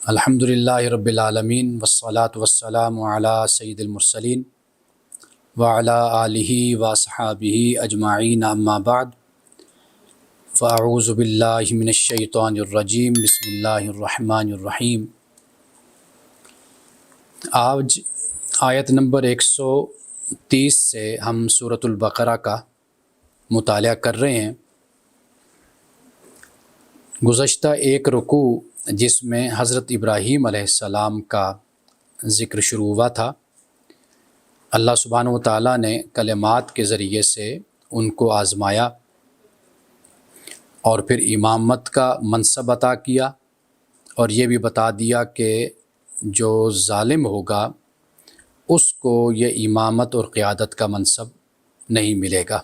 الحمدللہ رب العالمین والصلاة والسلام علی سید المرسلین وعلی آلہ وصحابہ اجمعین اما بعد فاعوذ باللہ من الشیطان الرجیم بسم اللہ الرحمن الرحیم۔ آج آیت نمبر 130 سے ہم سورۃ البقرہ کا مطالعہ کر رہے ہیں۔ گزشتہ ایک رکوع جس میں حضرت ابراہیم علیہ السلام کا ذکر شروع ہوا تھا، اللہ سبحانہ و تعالیٰ نے کلمات کے ذریعے سے ان کو آزمایا اور پھر امامت کا منصب عطا کیا، اور یہ بھی بتا دیا کہ جو ظالم ہوگا اس کو یہ امامت اور قیادت کا منصب نہیں ملے گا۔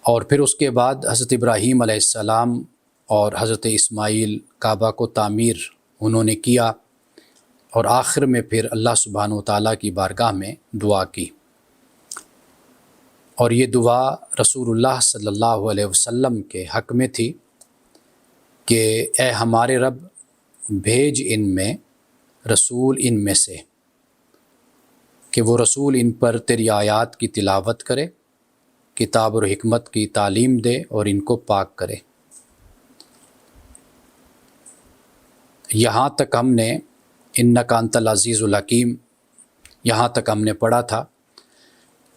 اور پھر اس کے بعد حضرت ابراہیم علیہ السلام اور حضرت اسماعیل کعبہ کو تعمیر انہوں نے کیا، اور آخر میں پھر اللہ سبحانہ و تعالیٰ کی بارگاہ میں دعا کی، اور یہ دعا رسول اللہ صلی اللہ علیہ وسلم کے حق میں تھی کہ اے ہمارے رب، بھیج ان میں رسول ان میں سے کہ وہ رسول ان پر تیری آیات کی تلاوت کرے، کتاب اور حکمت کی تعلیم دے اور ان کو پاک کرے۔ یہاں تک ہم نے انک انت العزیز الحکیم یہاں تک ہم نے پڑھا تھا۔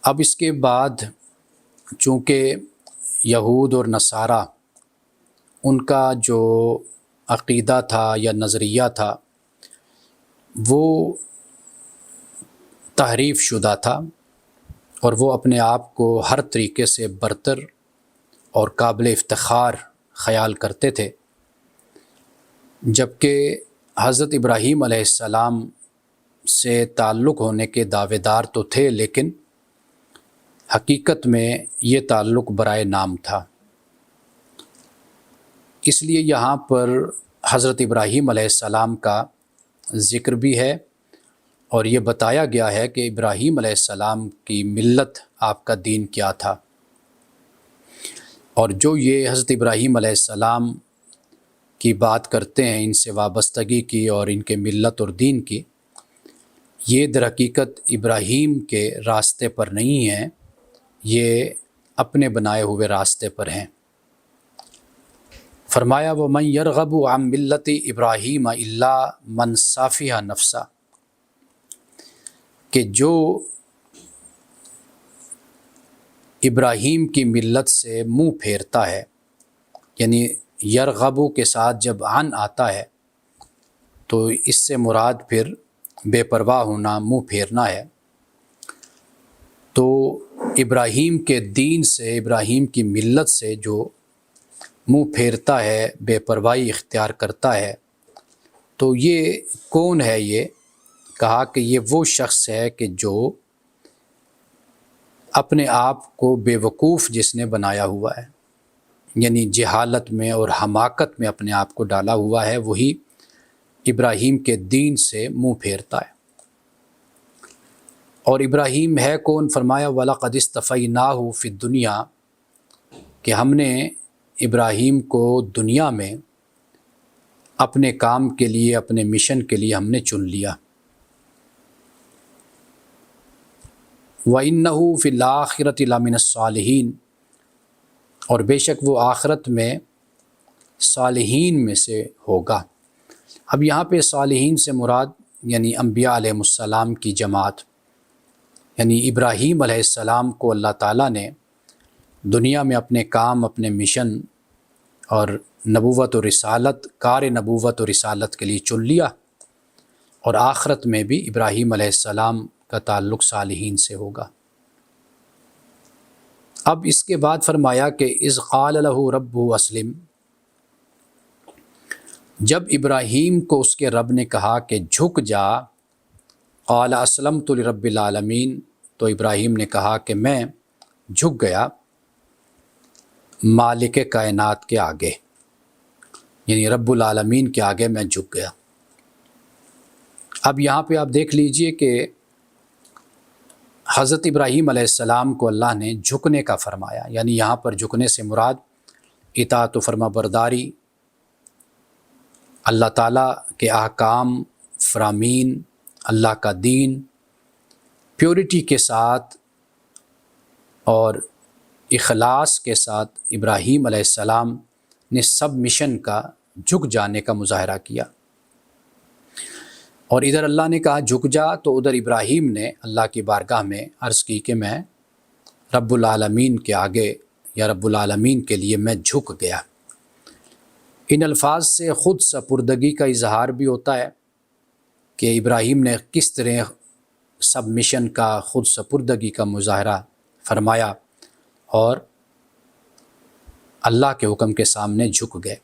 اب اس کے بعد چونکہ یہود اور نصارہ ان کا جو عقیدہ تھا یا نظریہ تھا وہ تحریف شدہ تھا، اور وہ اپنے آپ کو ہر طریقے سے برتر اور قابل افتخار خیال کرتے تھے، جبکہ حضرت ابراہیم علیہ السلام سے تعلق ہونے کے دعوے دار تو تھے، لیکن حقیقت میں یہ تعلق برائے نام تھا۔ اس لیے یہاں پر حضرت ابراہیم علیہ السلام کا ذکر بھی ہے، اور یہ بتایا گیا ہے کہ ابراہیم علیہ السلام کی ملت، آپ کا دین کیا تھا، اور جو یہ حضرت ابراہیم علیہ السلام کی بات کرتے ہیں، ان سے وابستگی کی اور ان کے ملت اور دین کی، یہ در حقیقت ابراہیم کے راستے پر نہیں ہیں، یہ اپنے بنائے ہوئے راستے پر ہیں۔ فرمایا وَمَن يَرْغَبُ عَن مِّلَّةِ إِبْرَاهِيمَ إِلَّا مَن سَفِهَ نَفْسَهُ، کہ جو ابراہیم کی ملت سے منہ پھیرتا ہے، یعنی یرغبو کے ساتھ جب عن آتا ہے تو اس سے مراد پھر بے پرواہ ہونا، منہ پھیرنا ہے۔ تو ابراہیم کے دین سے، ابراہیم کی ملت سے جو منہ پھیرتا ہے، بے پرواہی اختیار کرتا ہے، تو یہ کون ہے؟ یہ کہا کہ یہ وہ شخص ہے کہ جو اپنے آپ کو بے وقوف جس نے بنایا ہوا ہے، یعنی جہالت میں اور حماقت میں اپنے آپ کو ڈالا ہوا ہے، وہی ابراہیم کے دین سے منہ پھیرتا ہے۔ اور ابراہیم ہے کون؟ فرمایا وَلَقَدِ اصْطَفَيْنَاهُ فِي الدُّنْيَا، کہ ہم نے ابراہیم کو دنیا میں اپنے کام کے لیے، اپنے مشن کے لیے ہم نے چن لیا۔ وَإِنَّهُ فِي الْآخِرَةِ لَمِنَ الصَّالِحِينَ، اور بے شک وہ آخرت میں صالحین میں سے ہوگا۔ اب یہاں پہ صالحین سے مراد یعنی انبیاء علیہ السلام کی جماعت، یعنی ابراہیم علیہ السلام کو اللہ تعالیٰ نے دنیا میں اپنے کام، اپنے مشن اور نبوت و رسالت، کار نبوت و رسالت کے لیے چن لیا، اور آخرت میں بھی ابراہیم علیہ السلام کا تعلق صالحین سے ہوگا۔ اب اس کے بعد فرمایا کہ اذ قال لہ ربہ اسلم، جب ابراہیم کو اس کے رب نے کہا کہ جھک جا، قال اسلمت لرب العالمین، تو ابراہیم نے کہا کہ میں جھک گیا مالک کائنات کے آگے، یعنی رب العالمین کے آگے میں جھک گیا۔ اب یہاں پہ آپ دیکھ لیجئے کہ حضرت ابراہیم علیہ السلام کو اللہ نے جھکنے کا فرمایا، یعنی یہاں پر جھکنے سے مراد اطاعت و فرما برداری اللہ تعالیٰ کے احکام فرامین، اللہ کا دین پیورٹی کے ساتھ اور اخلاص کے ساتھ ابراہیم علیہ السلام نے سب مشن کا جھک جانے کا مظاہرہ کیا۔ اور ادھر اللہ نے کہا جھک جا، تو ادھر ابراہیم نے اللہ کی بارگاہ میں عرض کی کہ میں رب العالمین کے آگے یا رب العالمین کے لیے میں جھک گیا۔ ان الفاظ سے خود سپردگی کا اظہار بھی ہوتا ہے کہ ابراہیم نے کس طرح سب مشن کا خود سپردگی کا مظاہرہ فرمایا اور اللہ کے حکم کے سامنے جھک گئے۔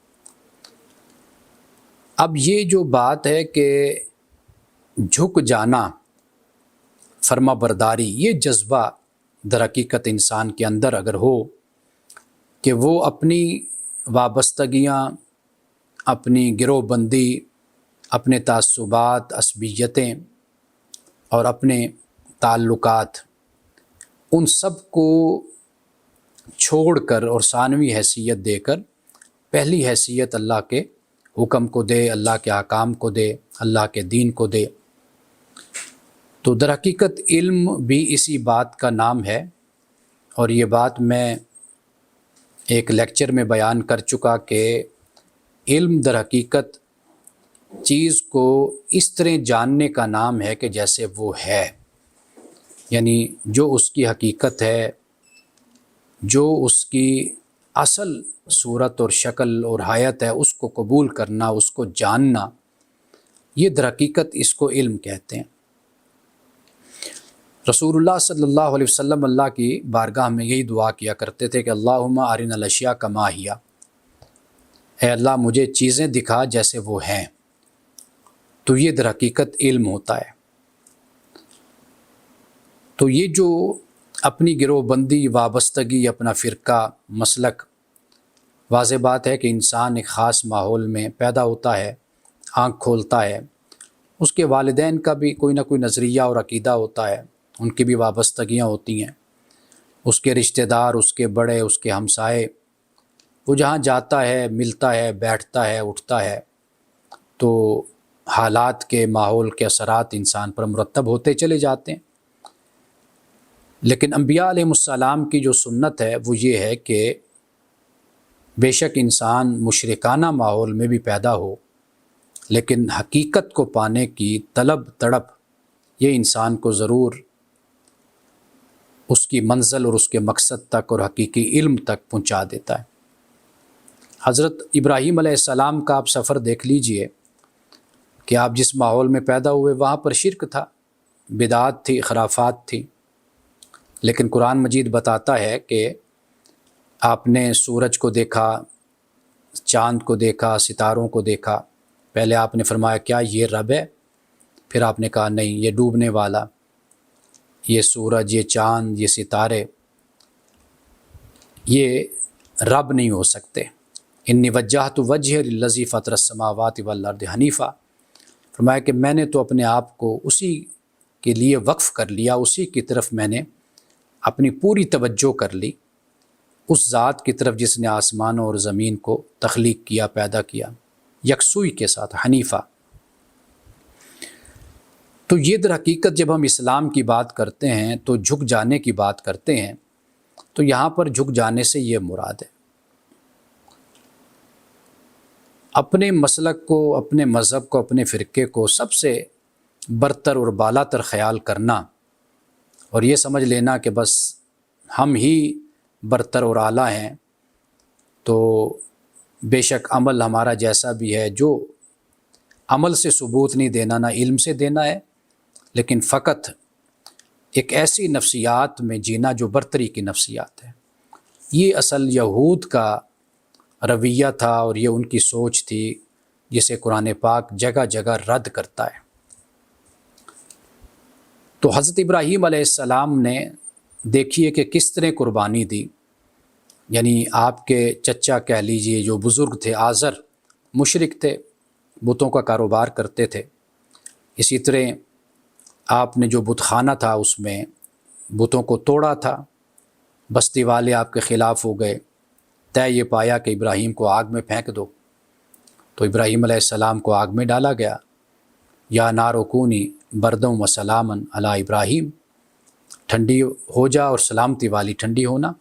اب یہ جو بات ہے کہ جھک جانا، فرما برداری، یہ جذبہ در حقیقت انسان کے اندر اگر ہو کہ وہ اپنی وابستگیاں، اپنی گروہ بندی، اپنے تعصبات، عصبیتیں اور اپنے تعلقات، ان سب کو چھوڑ کر اور ثانوی حیثیت دے کر پہلی حیثیت اللہ کے حکم کو دے، اللہ کے احکام کو دے، اللہ کے دین کو دے، تو در حقیقت علم بھی اسی بات کا نام ہے۔ اور یہ بات میں ایک لیکچر میں بیان کر چکا کہ علم در حقیقت چیز کو اس طرح جاننے کا نام ہے کہ جیسے وہ ہے، یعنی جو اس کی حقیقت ہے، جو اس کی اصل صورت اور شکل اور حیت ہے، اس کو قبول کرنا، اس کو جاننا، یہ در حقیقت اس کو علم کہتے ہیں۔ رسول اللہ صلی اللہ علیہ وسلم اللہ کی بارگاہ میں یہی دعا کیا کرتے تھے کہ اللہم ارنا الاشیاء کما ہی، اے اللہ مجھے چیزیں دکھا جیسے وہ ہیں۔ تو یہ در حقیقت علم ہوتا ہے۔ تو یہ جو اپنی گروہ بندی، وابستگی، اپنا فرقہ، مسلک، واضح بات ہے کہ انسان ایک خاص ماحول میں پیدا ہوتا ہے، آنکھ کھولتا ہے، اس کے والدین کا بھی کوئی نہ کوئی نظریہ اور عقیدہ ہوتا ہے، ان کی بھی وابستگیاں ہوتی ہیں، اس کے رشتہ دار، اس کے بڑے، اس کے ہمسائے، وہ جہاں جاتا ہے، ملتا ہے، بیٹھتا ہے، اٹھتا ہے، تو حالات کے، ماحول کے اثرات انسان پر مرتب ہوتے چلے جاتے ہیں۔ لیکن انبیاء علیہ السلام کی جو سنت ہے وہ یہ ہے کہ بے شک انسان مشرکانہ ماحول میں بھی پیدا ہو، لیکن حقیقت کو پانے کی طلب تڑپ یہ انسان کو ضرور اس کی منزل اور اس کے مقصد تک اور حقیقی علم تک پہنچا دیتا ہے۔ حضرت ابراہیم علیہ السلام کا آپ سفر دیکھ لیجئے کہ آپ جس ماحول میں پیدا ہوئے وہاں پر شرک تھا، بدعات تھی، خرافات تھی، لیکن قرآن مجید بتاتا ہے کہ آپ نے سورج کو دیکھا، چاند کو دیکھا، ستاروں کو دیکھا، پہلے آپ نے فرمایا کیا یہ رب ہے؟ پھر آپ نے کہا نہیں، یہ ڈوبنے والا، یہ سورج، یہ چاند، یہ ستارے، یہ رب نہیں ہو سکتے۔ انی وجہت وجہ للذی فطر السماوات والارض حنیفا، فرمایا کہ میں نے تو اپنے آپ کو اسی کے لیے وقف کر لیا، اسی کی طرف میں نے اپنی پوری توجہ کر لی، اس ذات کی طرف جس نے آسمانوں اور زمین کو تخلیق کیا، پیدا کیا، یکسوئی کے ساتھ، حنیفہ۔ تو یہ در حقیقت جب ہم اسلام کی بات کرتے ہیں تو جھک جانے کی بات کرتے ہیں، تو یہاں پر جھک جانے سے یہ مراد ہے اپنے مسلک کو، اپنے مذہب کو، اپنے فرقے کو سب سے برتر اور بالا تر خیال کرنا، اور یہ سمجھ لینا کہ بس ہم ہی برتر اور اعلیٰ ہیں، تو بے شک عمل ہمارا جیسا بھی ہے، جو عمل سے ثبوت نہیں دینا، نہ علم سے دینا ہے، لیکن فقط ایک ایسی نفسیات میں جینا جو برتری کی نفسیات ہے۔ یہ اصل یہود کا رویہ تھا اور یہ ان کی سوچ تھی جسے قرآن پاک جگہ جگہ رد کرتا ہے۔ تو حضرت ابراہیم علیہ السلام نے دیکھیے کہ کس طرح قربانی دی، یعنی آپ کے چچا کہہ لیجئے جو بزرگ تھے، آزر، مشرک تھے، بتوں کا کاروبار کرتے تھے، اسی طرح آپ نے جو بت خانہ تھا اس میں بتوں کو توڑا تھا، بستی والے آپ کے خلاف ہو گئے، طے یہ پایا کہ ابراہیم کو آگ میں پھینک دو، تو ابراہیم علیہ السلام کو آگ میں ڈالا گیا، یا نارو کونی بردم و سلامن علی ابراہیم، ٹھنڈی ہو جا اور سلامتی والی ٹھنڈی ہونا۔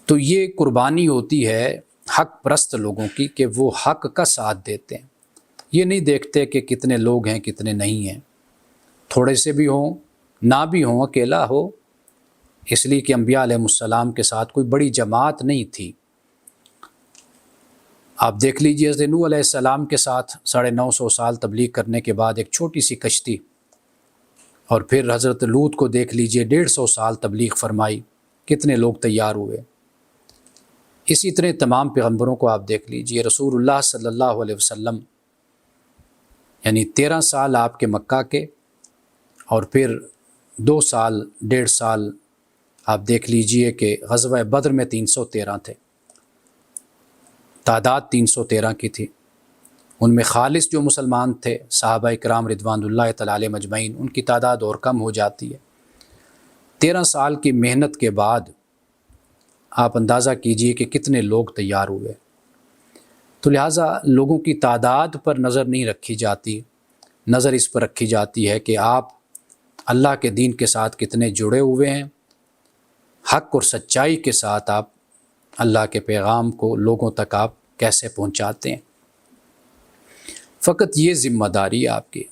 تو یہ قربانی ہوتی ہے حق پرست لوگوں کی کہ وہ حق کا ساتھ دیتے ہیں، یہ نہیں دیکھتے کہ کتنے لوگ ہیں کتنے نہیں ہیں، تھوڑے سے بھی ہوں نہ بھی ہوں، اکیلا ہو، اس لیے کہ انبیاء علیہ السلام کے ساتھ کوئی بڑی جماعت نہیں تھی۔ آپ دیکھ لیجیے حضرت نوح علیہ السلام کے ساتھ 950 سال تبلیغ کرنے کے بعد ایک چھوٹی سی کشتی، اور پھر حضرت لوط کو دیکھ لیجیے 150 سال تبلیغ فرمائی، کتنے لوگ تیار ہوئے۔ اسی طرح تمام پیغمبروں کو آپ دیکھ لیجیے، رسول اللہ صلی اللہ علیہ وسلم یعنی 13 سال آپ کے مکہ کے، اور پھر 2 سال 1.5 سال آپ دیکھ لیجئے کہ غزوہ بدر میں 313 تھے، تعداد 313 کی تھی، ان میں خالص جو مسلمان تھے صحابہ اکرام رضوان اللہ تعالی علیہم اجمعین، ان کی تعداد اور کم ہو جاتی ہے۔ 13 سال کی محنت کے بعد آپ اندازہ کیجئے کہ کتنے لوگ تیار ہوئے۔ تو لہٰذا لوگوں کی تعداد پر نظر نہیں رکھی جاتی، نظر اس پر رکھی جاتی ہے کہ آپ اللہ کے دین کے ساتھ کتنے جڑے ہوئے ہیں، حق اور سچائی کے ساتھ آپ اللہ کے پیغام کو لوگوں تک آپ کیسے پہنچاتے ہیں۔ فقط یہ ذمہ داری آپ کی۔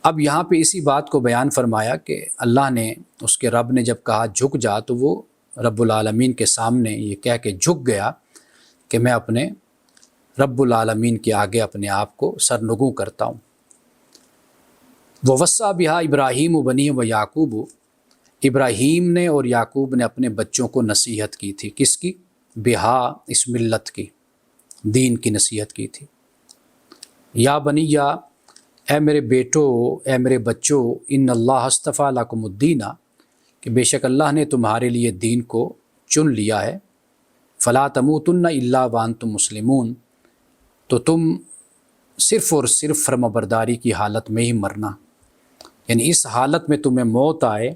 اب یہاں پہ اسی بات کو بیان فرمایا کہ اللہ نے، اس کے رب نے جب کہا جھک جا، تو وہ رب العالمین کے سامنے یہ کہہ کے جھک گیا کہ میں اپنے رب العالمین کے آگے اپنے آپ کو سرنگوں کرتا ہوں۔ وَوَصَّىٰ بِهَا ابراہیم و بنی و یعقوب، ابراہیم نے اور یعقوب نے اپنے بچوں کو نصیحت کی تھی، کس کی؟ بہا، اس ملت کی، دین کی نصیحت کی تھی۔ یا بنی، یا اے میرے بیٹو، اے میرے بچوں، ان اللہ اصطفیٰ لکم الدین، کہ بے شک اللہ نے تمہارے لیے دین کو چن لیا ہے، فلا تموتن الا وانتم مسلمون، تو تم صرف اور صرف فرمانبرداری کی حالت میں ہی مرنا، یعنی اس حالت میں تمہیں موت آئے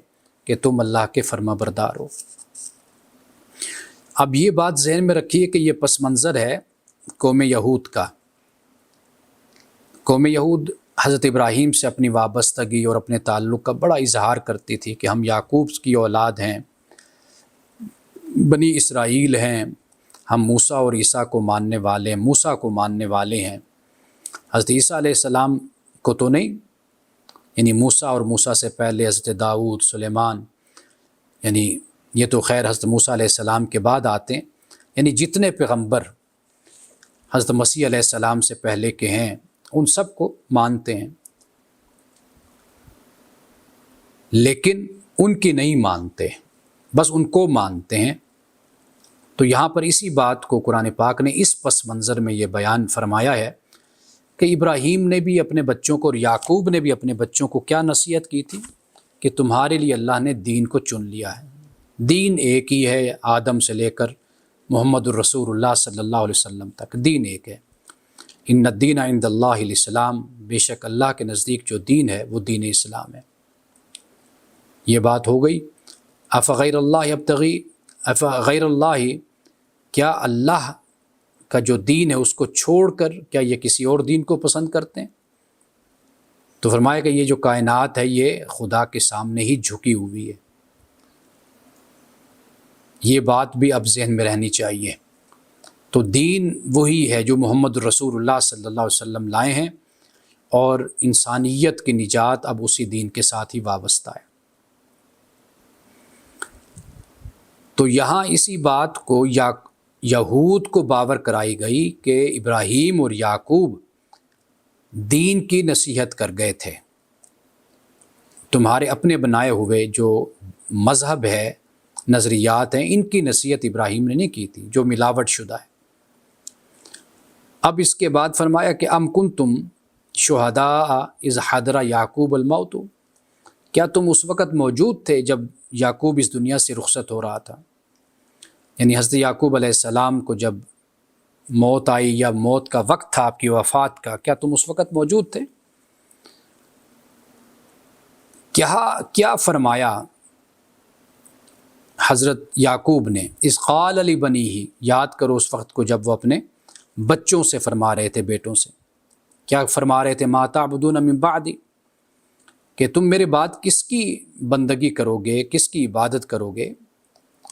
کہ تم اللہ کے فرمانبردار ہو۔ اب یہ بات ذہن میں رکھیے کہ یہ پس منظر ہے قوم یہود کا۔ قوم یہود حضرت ابراہیم سے اپنی وابستگی اور اپنے تعلق کا بڑا اظہار کرتی تھی کہ ہم یعقوب کی اولاد ہیں، بنی اسرائیل ہیں، ہم موسیٰ اور عیسیٰ کو ماننے والے ہیں، موسیٰ کو ماننے والے ہیں، حضرت عیسیٰ علیہ السلام کو تو نہیں، یعنی موسیٰ اور موسیٰ سے پہلے حضرت داؤد، سلیمان، یعنی یہ تو خیر حضرت موسیٰ علیہ السلام کے بعد آتے ہیں، یعنی جتنے پیغمبر حضرت مسیح علیہ السلام سے پہلے کے ہیں ان سب کو مانتے ہیں، لیکن ان کی نہیں مانتے، بس ان کو مانتے ہیں۔ تو یہاں پر اسی بات کو قرآن پاک نے اس پس منظر میں یہ بیان فرمایا ہے کہ ابراہیم نے بھی اپنے بچوں کو اور یعقوب نے بھی اپنے بچوں کو کیا نصیحت کی تھی کہ تمہارے لیے اللہ نے دین کو چن لیا ہے، دین ایک ہی ہے، آدم سے لے کر محمد الرسول اللہ صلی اللہ علیہ وسلم تک دین ایک ہے۔ ان الدین عند اللہ الاسلام، بے شک اللہ کے نزدیک جو دین ہے وہ دین اسلام ہے۔ یہ بات ہو گئی۔ افغیر اللہ ابتغی، افغیر اللہ، کیا اللہ کا جو دین ہے اس کو چھوڑ کر کیا یہ کسی اور دین کو پسند کرتے ہیں؟ تو فرمایا کہ یہ جو کائنات ہے یہ خدا کے سامنے ہی جھکی ہوئی ہے۔ یہ بات بھی اب ذہن میں رہنی چاہیے۔ تو دین وہی ہے جو محمد رسول اللہ صلی اللہ علیہ وسلم لائے ہیں، اور انسانیت کی نجات اب اسی دین کے ساتھ ہی وابستہ ہے۔ تو یہاں اسی بات کو یہود کو باور کرائی گئی کہ ابراہیم اور یعقوب دین کی نصیحت کر گئے تھے، تمہارے اپنے بنائے ہوئے جو مذہب ہے، نظریات ہیں، ان کی نصیحت ابراہیم نے نہیں کی تھی، جو ملاوٹ شدہ ہے۔ اب اس کے بعد فرمایا کہ ام کنتم شہداء اذ حضر یعقوب الموت، کیا تم اس وقت موجود تھے جب یعقوب اس دنیا سے رخصت ہو رہا تھا؟ یعنی حضرت یعقوب علیہ السلام کو جب موت آئی یا موت کا وقت تھا آپ کی وفات کا، کیا تم اس وقت موجود تھے؟ کیا فرمایا حضرت یعقوب نے؟ اذ قال لبنیہ، یاد کرو اس وقت کو جب وہ اپنے بچوں سے فرما رہے تھے، بیٹوں سے کیا فرما رہے تھے؟ ما تعبدون من بعدی، کہ تم میرے بعد کس کی بندگی کرو گے، کس کی عبادت کرو گے؟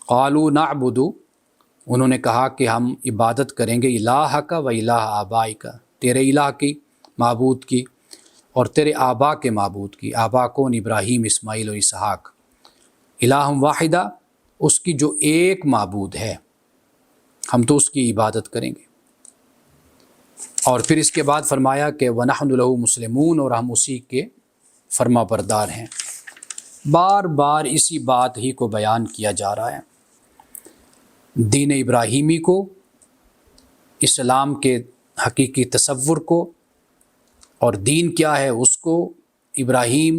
قالوا نعبد، انہوں نے کہا کہ ہم عبادت کریں گے الہ کا و الہ آبائی کا، تیرے الہ کی، معبود کی، اور تیرے آبا کے معبود کی۔ آبا کون؟ ابراہیم، اسماعیل اور اسحاق۔ الہ واحدہ، اس کی جو ایک معبود ہے، ہم تو اس کی عبادت کریں گے۔ اور پھر اس کے بعد فرمایا کہ وَنَحْنُ لَهُ مُسْلِمُونَ، اور ہم اسی کے فرما بردار ہیں۔ بار بار اسی بات ہی کو بیان کیا جا رہا ہے، دین ابراہیمی کو، اسلام کے حقیقی تصور کو، اور دین کیا ہے اس کو ابراہیم،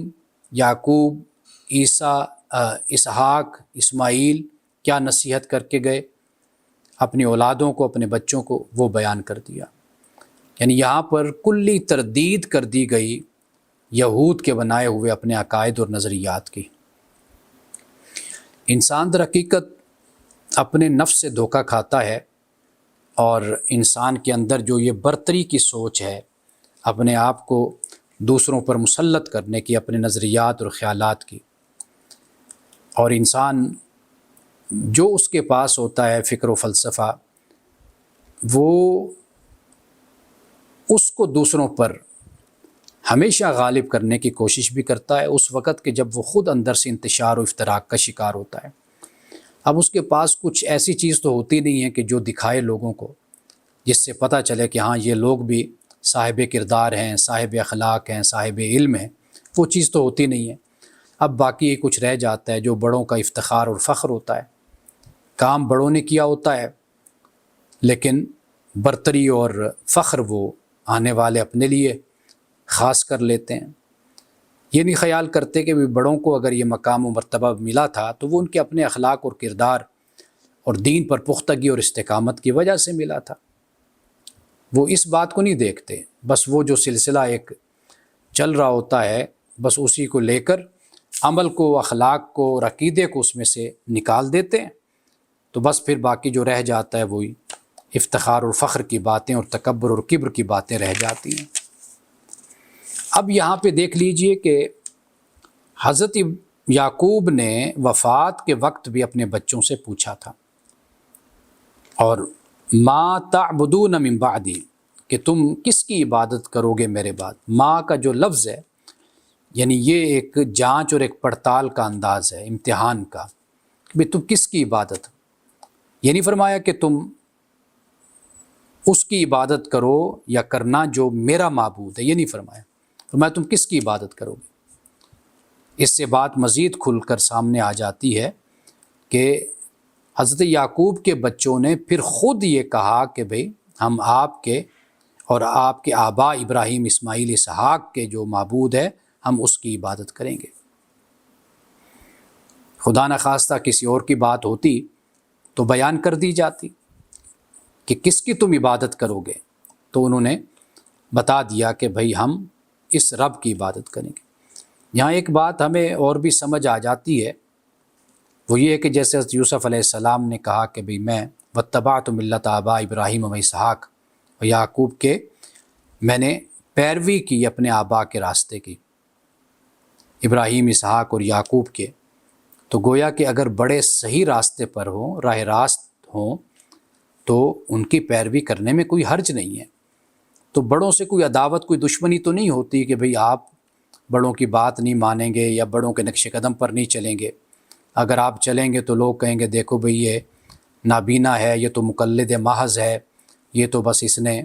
یعقوب، عیسیٰ، اسحاق، اسماعیل کیا نصیحت کر کے گئے اپنی اولادوں کو، اپنے بچوں کو، وہ بیان کر دیا۔ یعنی یہاں پر کلی تردید کر دی گئی یہود کے بنائے ہوئے اپنے عقائد اور نظریات کی۔ انسان در حقیقت اپنے نفس سے دھوکہ کھاتا ہے، اور انسان کے اندر جو یہ برتری کی سوچ ہے، اپنے آپ کو دوسروں پر مسلط کرنے کی، اپنے نظریات اور خیالات کی، اور انسان جو اس کے پاس ہوتا ہے فکر و فلسفہ، وہ اس کو دوسروں پر ہمیشہ غالب کرنے کی کوشش بھی کرتا ہے، اس وقت کہ جب وہ خود اندر سے انتشار و افتراق کا شکار ہوتا ہے۔ اب اس کے پاس کچھ ایسی چیز تو ہوتی نہیں ہے کہ جو دکھائے لوگوں کو، جس سے پتہ چلے کہ ہاں یہ لوگ بھی صاحب کردار ہیں، صاحب اخلاق ہیں، صاحب علم ہیں، وہ چیز تو ہوتی نہیں ہے۔ اب باقی یہ کچھ رہ جاتا ہے جو بڑوں کا افتخار اور فخر ہوتا ہے، کام بڑوں نے کیا ہوتا ہے، لیکن برتری اور فخر وہ آنے والے اپنے لیے خاص کر لیتے ہیں۔ یہ نہیں خیال کرتے کہ بڑوں کو اگر یہ مقام و مرتبہ ملا تھا تو وہ ان کے اپنے اخلاق اور کردار اور دین پر پختگی اور استقامت کی وجہ سے ملا تھا۔ وہ اس بات کو نہیں دیکھتے، بس وہ جو سلسلہ ایک چل رہا ہوتا ہے، بس اسی کو لے کر عمل کو، اخلاق کو اور عقیدے کو اس میں سے نکال دیتے ہیں، تو بس پھر باقی جو رہ جاتا ہے وہی افتخار اور فخر کی باتیں اور تکبر اور کبر کی باتیں رہ جاتی ہیں۔ اب یہاں پہ دیکھ لیجئے کہ حضرت یعقوب نے وفات کے وقت بھی اپنے بچوں سے پوچھا تھا، اور ما تعبدون من بعدی، کہ تم کس کی عبادت کرو گے میرے بعد۔ ماں کا جو لفظ ہے، یعنی یہ ایک جانچ اور ایک پڑتال کا انداز ہے، امتحان کا، کہ تم کس کی عبادت۔ یہ نہیں فرمایا کہ تم اس کی عبادت کرو یا کرنا جو میرا معبود ہے، یہ نہیں فرمایا، فرمایا تم کس کی عبادت کرو گے۔ اس سے بات مزید کھل کر سامنے آ جاتی ہے کہ حضرت یعقوب کے بچوں نے پھر خود یہ کہا کہ بھئی ہم آپ کے اور آپ کے آبا ابراہیم، اسماعیل، اسحاق کے جو معبود ہے، ہم اس کی عبادت کریں گے۔ خدا نخواستہ کسی اور کی بات ہوتی تو بیان کر دی جاتی کہ کس کی تم عبادت کرو گے، تو انہوں نے بتا دیا کہ بھئی ہم اس رب کی عبادت کریں گے۔ یہاں ایک بات ہمیں اور بھی سمجھ آ جاتی ہے، وہ یہ ہے کہ جیسے حضرت یوسف علیہ السلام نے کہا کہ بھئی میں واتبعت ملت آبا ابراہیم و اسحاق و یعقوب کے، میں نے پیروی کی اپنے آبا کے راستے کی، ابراہیم، اسحاق اور یعقوب کے، تو گویا کہ اگر بڑے صحیح راستے پر ہوں، راہ راست ہوں، تو ان کی پیروی کرنے میں کوئی حرج نہیں ہے۔ تو بڑوں سے کوئی عداوت، کوئی دشمنی تو نہیں ہوتی کہ بھئی آپ بڑوں کی بات نہیں مانیں گے یا بڑوں کے نقش قدم پر نہیں چلیں گے۔ اگر آپ چلیں گے تو لوگ کہیں گے دیکھو بھئی یہ نابینا ہے، یہ تو مقلد محض ہے، یہ تو بس اس نے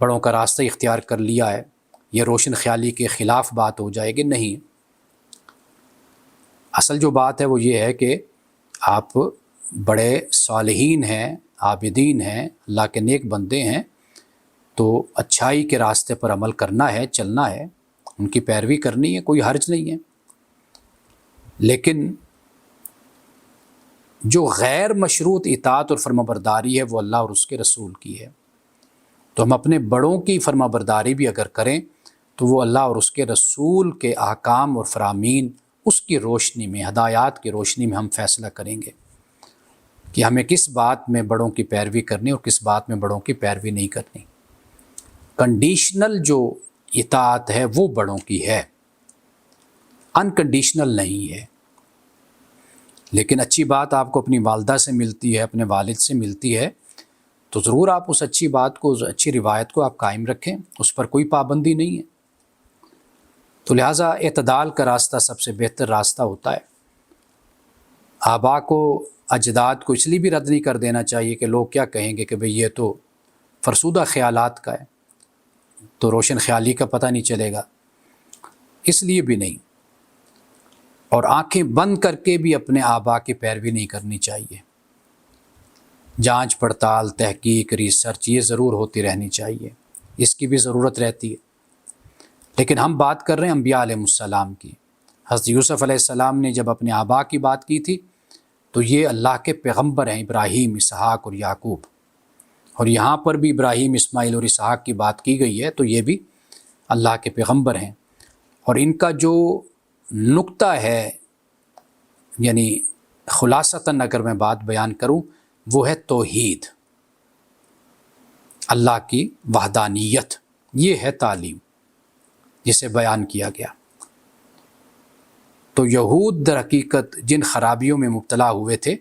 بڑوں کا راستہ اختیار کر لیا ہے، یہ روشن خیالی کے خلاف بات ہو جائے گی۔ نہیں، اصل جو بات ہے وہ یہ ہے کہ آپ بڑے صالحین ہیں، عابدین ہیں، اللہ کے نیک بندے ہیں، تو اچھائی کے راستے پر عمل کرنا ہے، چلنا ہے، ان کی پیروی کرنی ہے، کوئی حرج نہیں ہے۔ لیکن جو غیر مشروط اطاعت اور فرمانبرداری ہے وہ اللہ اور اس کے رسول کی ہے۔ تو ہم اپنے بڑوں کی فرمانبرداری بھی اگر کریں تو وہ اللہ اور اس کے رسول کے احکام اور فرامین، اس کی روشنی میں، ہدایات کی روشنی میں ہم فیصلہ کریں گے۔ کہ ہمیں کس بات میں بڑوں کی پیروی کرنی اور کس بات میں بڑوں کی پیروی نہیں کرنی۔ کنڈیشنل جو اطاعت ہے وہ بڑوں کی ہے، انکنڈیشنل نہیں ہے۔ لیکن اچھی بات آپ کو اپنی والدہ سے ملتی ہے، اپنے والد سے ملتی ہے، تو ضرور آپ اس اچھی بات کو، اس اچھی روایت کو آپ قائم رکھیں، اس پر کوئی پابندی نہیں ہے۔ تو لہٰذا اعتدال کا راستہ سب سے بہتر راستہ ہوتا ہے۔ آبا کو، اجداد کو اس لیے بھی رد نہیں کر دینا چاہیے کہ لوگ کیا کہیں گے کہ بھئی یہ تو فرسودہ خیالات کا ہے، تو روشن خیالی کا پتہ نہیں چلے گا، اس لیے بھی نہیں۔ اور آنکھیں بند کر کے بھی اپنے آبا کی پیروی نہیں کرنی چاہیے۔ جانچ پڑتال، تحقیق، ریسرچ یہ ضرور ہوتی رہنی چاہیے، اس کی بھی ضرورت رہتی ہے۔ لیکن ہم بات کر رہے ہیں انبیاء علیہ السلام کی۔ حضرت یوسف علیہ السلام نے جب اپنے آبا کی بات کی تھی تو یہ اللہ کے پیغمبر ہیں، ابراہیم، اسحاق اور یعقوب، اور یہاں پر بھی ابراہیم، اسماعیل اور اسحاق کی بات کی گئی ہے، تو یہ بھی اللہ کے پیغمبر ہیں۔ اور ان کا جو نقطہ ہے، یعنی خلاصتاً اگر میں بات بیان کروں، وہ ہے توحید، اللہ کی وحدانیت، یہ ہے تعلیم جسے بیان کیا گیا۔ تو یہود در حقیقت جن خرابیوں میں مبتلا ہوئے تھے،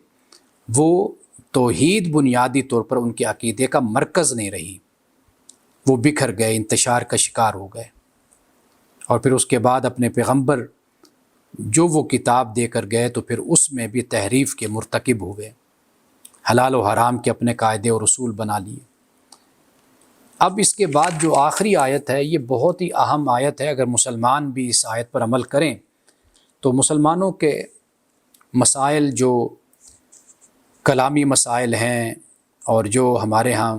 وہ توحید بنیادی طور پر ان کے عقیدے کا مرکز نہیں رہی، وہ بکھر گئے، انتشار کا شکار ہو گئے، اور پھر اس کے بعد اپنے پیغمبر جو وہ کتاب دے کر گئے تو پھر اس میں بھی تحریف کے مرتکب ہوئے، حلال و حرام کے اپنے قاعدے اور اصول بنا لیے۔ اب اس کے بعد جو آخری آیت ہے، یہ بہت ہی اہم آیت ہے۔ اگر مسلمان بھی اس آیت پر عمل کریں تو مسلمانوں کے مسائل، جو کلامی مسائل ہیں اور جو ہمارے ہاں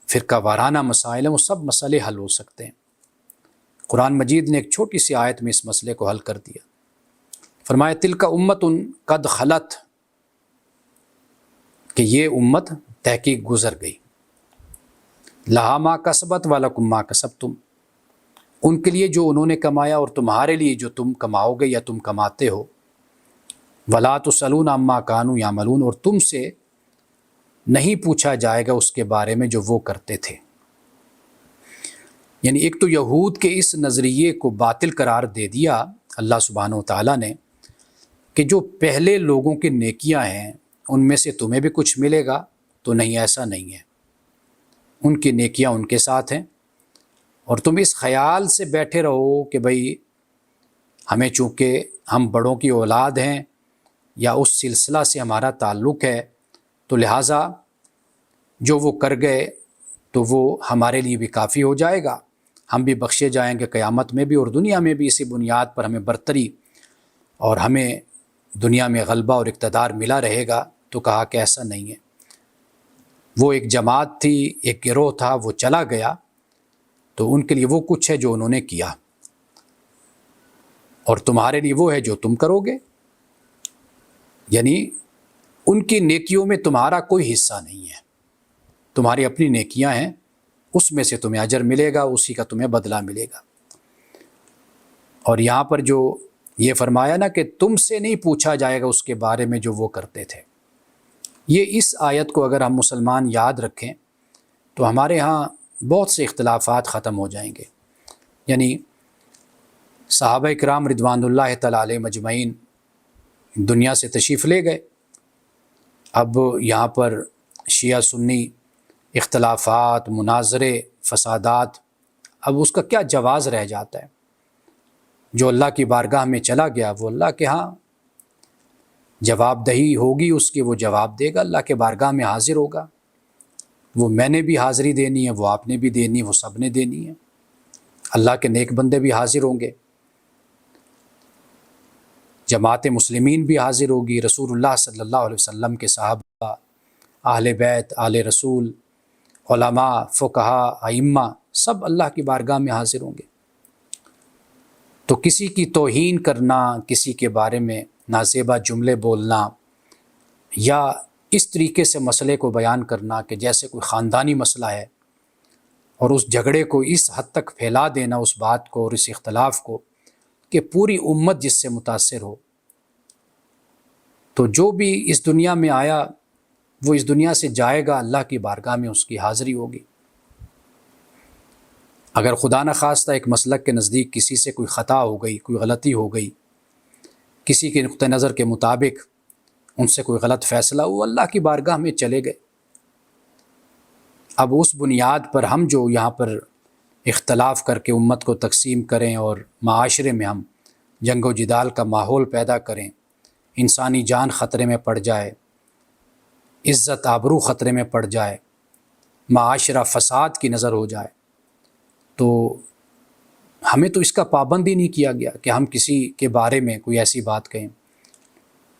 فرقہ وارانہ مسائل ہیں، وہ سب مسئلے حل ہو سکتے ہیں۔ قرآن مجید نے ایک چھوٹی سی آیت میں اس مسئلے کو حل کر دیا۔ فرمایا تلک امت قد خلت، کہ یہ امت تحقیق گزر گئی، لہا ما کسبت ولکم ما کسبتم، ان کے لیے جو انہوں نے کمایا اور تمہارے لیے جو تم کماؤ گے یا تم کماتے ہو، ولا تسألون عما کانوا یعملون، اور تم سے نہیں پوچھا جائے گا اس کے بارے میں جو وہ کرتے تھے۔ یعنی ایک تو یہود کے اس نظریے کو باطل قرار دے دیا اللہ سبحانہ و تعالیٰ نے کہ جو پہلے لوگوں کی نیکیاں ہیں ان میں سے تمہیں بھی کچھ ملے گا، تو نہیں، ایسا نہیں ہے، ان کی نیکیاں ان کے ساتھ ہیں، اور تم اس خیال سے بیٹھے رہو کہ بھئی ہمیں چونکہ ہم بڑوں کی اولاد ہیں یا اس سلسلہ سے ہمارا تعلق ہے، تو لہٰذا جو وہ کر گئے تو وہ ہمارے لیے بھی کافی ہو جائے گا، ہم بھی بخشے جائیں گے قیامت میں بھی اور دنیا میں بھی، اسی بنیاد پر ہمیں برتری اور ہمیں دنیا میں غلبہ اور اقتدار ملا رہے گا۔ تو کہا کہ ایسا نہیں ہے، وہ ایک جماعت تھی، ایک گروہ تھا، وہ چلا گیا، تو ان کے لیے وہ کچھ ہے جو انہوں نے کیا، اور تمہارے لیے وہ ہے جو تم کرو گے۔ یعنی ان کی نیکیوں میں تمہارا کوئی حصہ نہیں ہے، تمہاری اپنی نیکیاں ہیں، اس میں سے تمہیں اجر ملے گا، اسی کا تمہیں بدلہ ملے گا۔ اور یہاں پر جو یہ فرمایا نا کہ تم سے نہیں پوچھا جائے گا اس کے بارے میں جو وہ کرتے تھے، یہ اس آیت کو اگر ہم مسلمان یاد رکھیں تو ہمارے ہاں بہت سے اختلافات ختم ہو جائیں گے۔ یعنی صحابہ کرام رضوان اللہ تعالی علیہ مجمعین دنیا سے تشریف لے گئے، اب یہاں پر شیعہ سنی اختلافات، مناظرے، فسادات، اب اس کا کیا جواز رہ جاتا ہے؟ جو اللہ کی بارگاہ میں چلا گیا وہ اللہ کے ہاں جواب دہی ہوگی اس کی، وہ جواب دے گا، اللہ کے بارگاہ میں حاضر ہوگا، وہ میں نے بھی حاضری دینی ہے، وہ آپ نے بھی دینی ہے، وہ سب نے دینی ہے، اللہ کے نیک بندے بھی حاضر ہوں گے، جماعت مسلمین بھی حاضر ہوگی، رسول اللہ صلی اللہ علیہ وسلم کے صحابہ، اہل بیت، آل رسول، علماء، فقہاء، ائمہ، سب اللہ کی بارگاہ میں حاضر ہوں گے۔ تو کسی کی توہین کرنا، کسی کے بارے میں نازیبا جملے بولنا، یا اس طریقے سے مسئلے کو بیان کرنا کہ جیسے کوئی خاندانی مسئلہ ہے، اور اس جھگڑے کو اس حد تک پھیلا دینا، اس بات کو اور اس اختلاف کو، کہ پوری امت جس سے متاثر ہو۔ تو جو بھی اس دنیا میں آیا وہ اس دنیا سے جائے گا، اللہ کی بارگاہ میں اس کی حاضری ہوگی۔ اگر خدا نخواستہ ایک مسلک کے نزدیک کسی سے کوئی خطا ہو گئی، کوئی غلطی ہو گئی، کسی کے نقطہ نظر کے مطابق ان سے کوئی غلط فیصلہ ہوا، اللہ کی بارگاہ میں چلے گئے۔ اب اس بنیاد پر ہم جو یہاں پر اختلاف کر کے امت کو تقسیم کریں اور معاشرے میں ہم جنگ و جدال کا ماحول پیدا کریں، انسانی جان خطرے میں پڑ جائے، عزت آبرو خطرے میں پڑ جائے، معاشرہ فساد کی نظر ہو جائے، تو ہمیں تو اس کا پابند ہی نہیں کیا گیا کہ ہم کسی کے بارے میں کوئی ایسی بات کہیں۔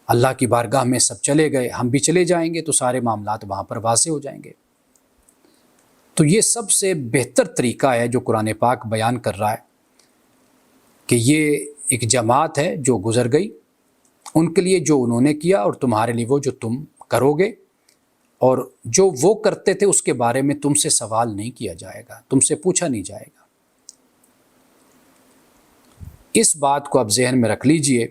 اللہ کی بارگاہ میں سب چلے گئے، ہم بھی چلے جائیں گے تو سارے معاملات وہاں پر واضح ہو جائیں گے۔ تو یہ سب سے بہتر طریقہ ہے جو قرآن پاک بیان کر رہا ہے کہ یہ ایک جماعت ہے جو گزر گئی، ان کے لیے جو انہوں نے کیا اور تمہارے لیے وہ جو تم کرو گے، اور جو وہ کرتے تھے اس کے بارے میں تم سے سوال نہیں کیا جائے گا، تم سے پوچھا نہیں جائے گا۔ اس بات کو آپ ذہن میں رکھ لیجئے،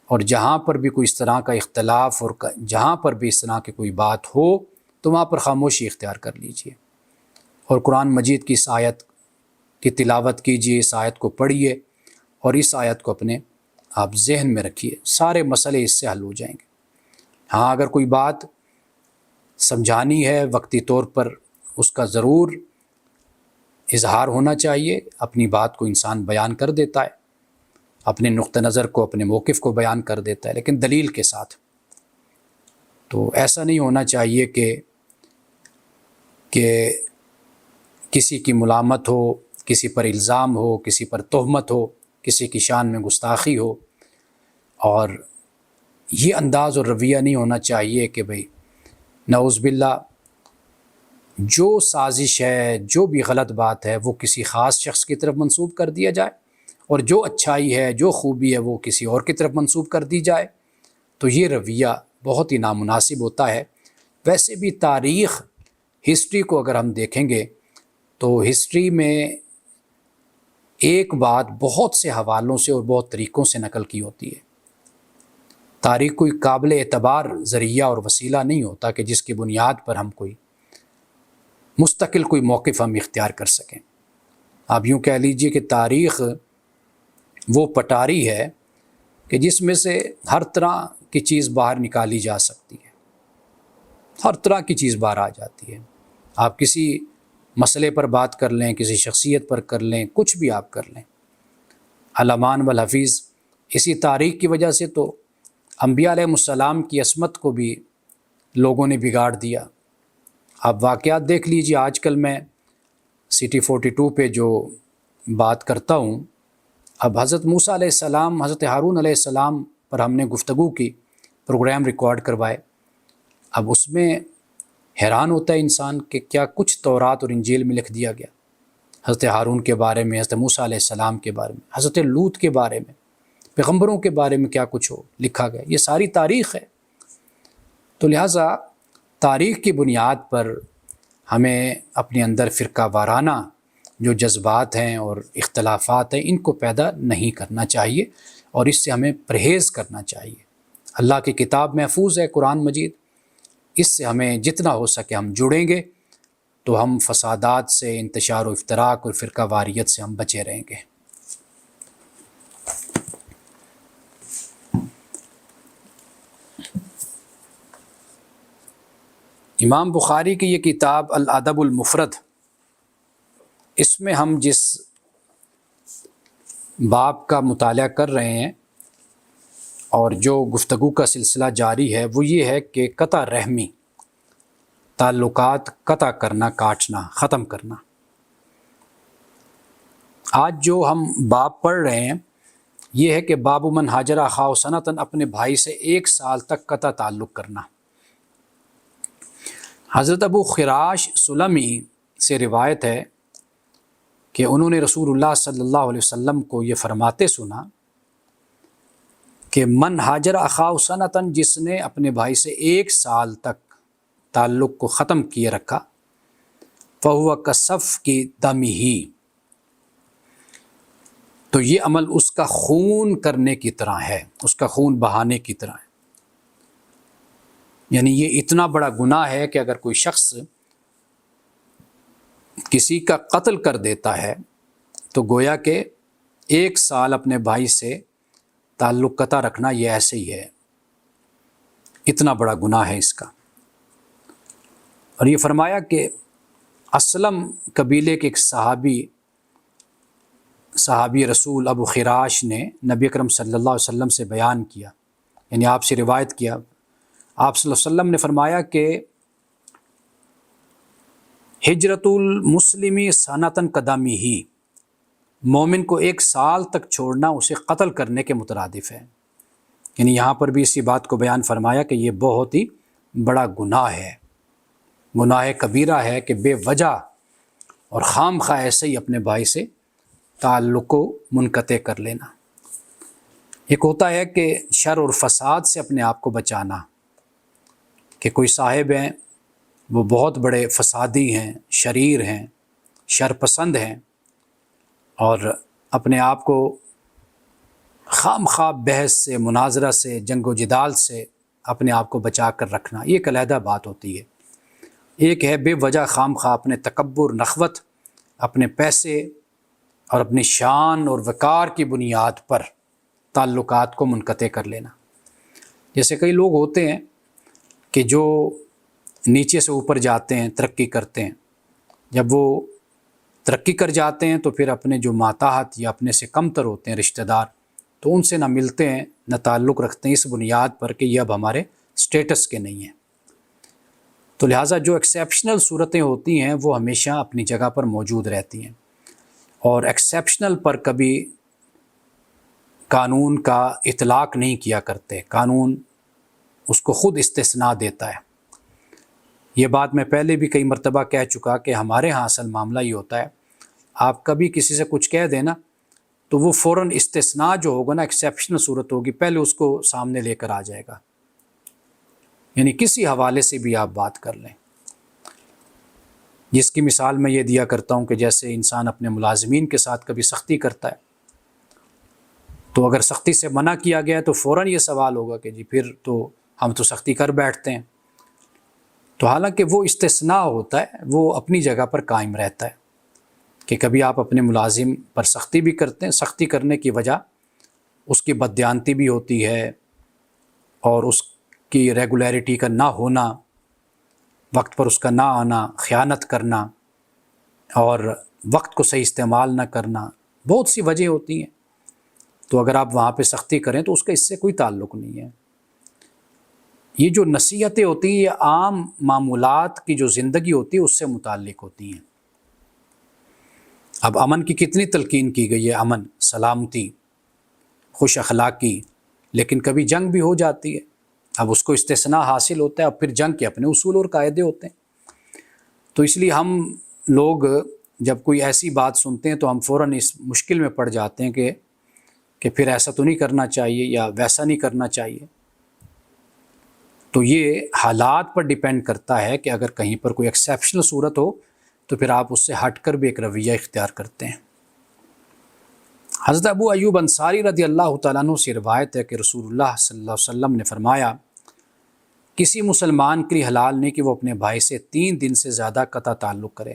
اور جہاں پر بھی کوئی اس طرح کا اختلاف اور جہاں پر بھی اس طرح کی کوئی بات ہو تو وہاں پر خاموشی اختیار کر لیجئے، اور قرآن مجید کی اس آیت کی تلاوت کیجئے، اس آیت کو پڑھیے اور اس آیت کو اپنے آپ ذہن میں رکھیے، سارے مسئلے اس سے حل ہو جائیں گے۔ ہاں اگر کوئی بات سمجھانی ہے وقتی طور پر اس کا ضرور اظہار ہونا چاہیے، اپنی بات کو انسان بیان کر دیتا ہے، اپنے نقطہ نظر کو، اپنے موقف کو بیان کر دیتا ہے، لیکن دلیل کے ساتھ۔ تو ایسا نہیں ہونا چاہیے کہ کسی کی ملامت ہو، کسی پر الزام ہو، کسی پر تہمت ہو، کسی کی شان میں گستاخی ہو، اور یہ انداز اور رویہ نہیں ہونا چاہیے کہ بھئی نعوذ باللہ جو سازش ہے، جو بھی غلط بات ہے وہ کسی خاص شخص کی طرف منسوب کر دیا جائے، اور جو اچھائی ہے، جو خوبی ہے وہ کسی اور کی طرف منسوب کر دی جائے۔ تو یہ رویہ بہت ہی نامناسب ہوتا ہے۔ ویسے بھی تاریخ، ہسٹری کو اگر ہم دیکھیں گے تو ہسٹری میں ایک بات بہت سے حوالوں سے اور بہت طریقوں سے نقل کی ہوتی ہے۔ تاریخ کوئی قابل اعتبار ذریعہ اور وسیلہ نہیں ہوتا کہ جس کی بنیاد پر ہم کوئی مستقل کوئی موقف ہم اختیار کر سکیں۔ آپ یوں کہہ لیجئے کہ تاریخ وہ پٹاری ہے کہ جس میں سے ہر طرح کی چیز باہر نکالی جا سکتی ہے، ہر طرح کی چیز باہر آ جاتی ہے۔ آپ کسی مسئلے پر بات کر لیں، کسی شخصیت پر کر لیں، کچھ بھی آپ کر لیں۔ الامان والحفیظ، اسی تاریخ کی وجہ سے تو انبیاء علیہ السلام کی عصمت کو بھی لوگوں نے بگاڑ دیا۔ آپ واقعات دیکھ لیجیے۔ آج کل میں سٹی 42 پہ جو بات کرتا ہوں، اب حضرت موسیٰ علیہ السلام، حضرت ہارون علیہ السلام پر ہم نے گفتگو کی، پروگرام ریکارڈ کروائے۔ اب اس میں حیران ہوتا ہے انسان کہ کیا کچھ تورات اور انجیل میں لکھ دیا گیا، حضرت ہارون کے بارے میں، حضرت موسیٰ علیہ السلام کے بارے میں، حضرت لوط کے بارے میں، پیغمبروں کے بارے میں کیا کچھ لکھا گیا۔ یہ ساری تاریخ ہے۔ تو لہٰذا تاریخ کی بنیاد پر ہمیں اپنے اندر فرقہ وارانہ جو جذبات ہیں اور اختلافات ہیں ان کو پیدا نہیں کرنا چاہیے، اور اس سے ہمیں پرہیز کرنا چاہیے۔ اللہ کی کتاب محفوظ ہے، قرآن مجید، اس سے ہمیں جتنا ہو سکے ہم جڑیں گے تو ہم فسادات سے، انتشار و افتراق اور فرقہ واریت سے ہم بچے رہیں گے۔ امام بخاری کی یہ کتاب الادب المفرد، اس میں ہم جس باب کا مطالعہ کر رہے ہیں اور جو گفتگو کا سلسلہ جاری ہے وہ یہ ہے کہ قطع رحمی، تعلقات قطع کرنا، کاٹنا، ختم کرنا۔ آج جو ہم باب پڑھ رہے ہیں یہ ہے کہ باب من ہاجر اخاہ سنتاً، اپنے بھائی سے 1 سال تک قطع تعلق کرنا۔ حضرت ابو خراش سلمی سے روایت ہے کہ انہوں نے رسول اللہ صلی اللہ علیہ وسلم کو یہ فرماتے سنا کہ من ہاجر اخاہ سنتاً، جس نے اپنے بھائی سے 1 سال تک تعلق کو ختم کیے رکھا، فہو کصف کی دمہ، تو یہ عمل اس کا خون کرنے کی طرح ہے، اس کا خون بہانے کی طرح ہے۔ یعنی یہ اتنا بڑا گناہ ہے کہ اگر کوئی شخص کسی کا قتل کر دیتا ہے تو گویا کہ 1 سال اپنے بھائی سے تعلق قطع رکھنا یہ ایسے ہی ہے، اتنا بڑا گناہ ہے اس کا۔ اور یہ فرمایا کہ اسلم قبیلے کے ایک صحابی رسول ابو خراش نے نبی اکرم صلی اللہ علیہ وسلم سے بیان کیا، یعنی آپ سے روایت کیا، آپ صلی اللہ علیہ وسلم نے فرمایا کہ ہجرت المسلمی سنتاً قدمی ہی، مومن کو 1 سال تک چھوڑنا اسے قتل کرنے کے مترادف ہے۔ یعنی یہاں پر بھی اسی بات کو بیان فرمایا کہ یہ بہت ہی بڑا گناہ ہے، گناہ کبیرہ ہے کہ بے وجہ اور خام خواہ ایسے ہی اپنے بھائی سے تعلق کو منقطع کر لینا۔ ایک ہوتا ہے کہ شر اور فساد سے اپنے آپ کو بچانا، کہ کوئی صاحب ہیں وہ بہت بڑے فسادی ہیں، شریر ہیں، شر پسند ہیں، اور اپنے آپ کو خام خواہ بحث سے، مناظرہ سے، جنگ و جدال سے اپنے آپ کو بچا کر رکھنا، یہ ایک علیحدہ بات ہوتی ہے۔ ایک ہے بے وجہ خام خواہ اپنے تکبر، نخوت، اپنے پیسے اور اپنی شان اور وقار کی بنیاد پر تعلقات کو منقطع کر لینا۔ جیسے کئی لوگ ہوتے ہیں کہ جو نیچے سے اوپر جاتے ہیں، ترقی کرتے ہیں، جب وہ ترقی کر جاتے ہیں تو پھر اپنے جو ماتحت یا اپنے سے کم تر ہوتے ہیں رشتہ دار، تو ان سے نہ ملتے ہیں نہ تعلق رکھتے ہیں، اس بنیاد پر کہ یہ اب ہمارے سٹیٹس کے نہیں ہیں۔ تو لہٰذا جو ایکسیپشنل صورتیں ہوتی ہیں وہ ہمیشہ اپنی جگہ پر موجود رہتی ہیں، اور ایکسیپشنل پر کبھی قانون کا اطلاق نہیں کیا کرتے، قانون اس کو خود استثناء دیتا ہے۔ یہ بات میں پہلے بھی کئی مرتبہ کہہ چکا کہ ہمارے ہاں اصل معاملہ یہ ہوتا ہے، آپ کبھی کسی سے کچھ کہہ دینا تو وہ فوراً استثناء جو ہوگا نا، ایکسیپشنل صورت ہوگی، پہلے اس کو سامنے لے کر آ جائے گا۔ یعنی کسی حوالے سے بھی آپ بات کر لیں، جس کی مثال میں یہ دیا کرتا ہوں کہ جیسے انسان اپنے ملازمین کے ساتھ کبھی سختی کرتا ہے، تو اگر سختی سے منع کیا گیا تو فوراً یہ سوال ہوگا کہ جی پھر تو ہم تو سختی کر بیٹھتے ہیں۔ تو حالانکہ وہ استثناء ہوتا ہے، وہ اپنی جگہ پر قائم رہتا ہے، کہ کبھی آپ اپنے ملازم پر سختی بھی کرتے ہیں، سختی کرنے کی وجہ اس کی بددیانتی بھی ہوتی ہے، اور اس کی ریگولیرٹی کا نہ ہونا، وقت پر اس کا نہ آنا، خیانت کرنا اور وقت کو صحیح استعمال نہ کرنا، بہت سی وجہ ہوتی ہیں۔ تو اگر آپ وہاں پہ سختی کریں تو اس کا اس سے کوئی تعلق نہیں ہے۔ یہ جو نصیحتیں ہوتی ہیں یہ عام معمولات کی جو زندگی ہوتی ہے اس سے متعلق ہوتی ہیں۔ اب امن کی کتنی تلقین کی گئی ہے، امن، سلامتی، خوش اخلاقی، لیکن کبھی جنگ بھی ہو جاتی ہے، اب اس کو استثناء حاصل ہوتا ہے، اب پھر جنگ کے اپنے اصول اور قاعدے ہوتے ہیں۔ تو اس لیے ہم لوگ جب کوئی ایسی بات سنتے ہیں تو ہم فوراً اس مشکل میں پڑ جاتے ہیں کہ پھر ایسا تو نہیں کرنا چاہیے یا ویسا نہیں کرنا چاہیے۔ تو یہ حالات پر ڈیپینڈ کرتا ہے کہ اگر کہیں پر کوئی ایکسیپشنل صورت ہو تو پھر آپ اس سے ہٹ کر بھی ایک رویہ اختیار کرتے ہیں۔ حضرت ابو ایوب انصاری رضی اللہ تعالیٰ عنہ سے روایت ہے کہ رسول اللہ صلی اللہ علیہ وسلم نے فرمایا، کسی مسلمان کے لیے حلال نہیں کہ وہ اپنے بھائی سے 3 دن سے زیادہ قطع تعلق کرے،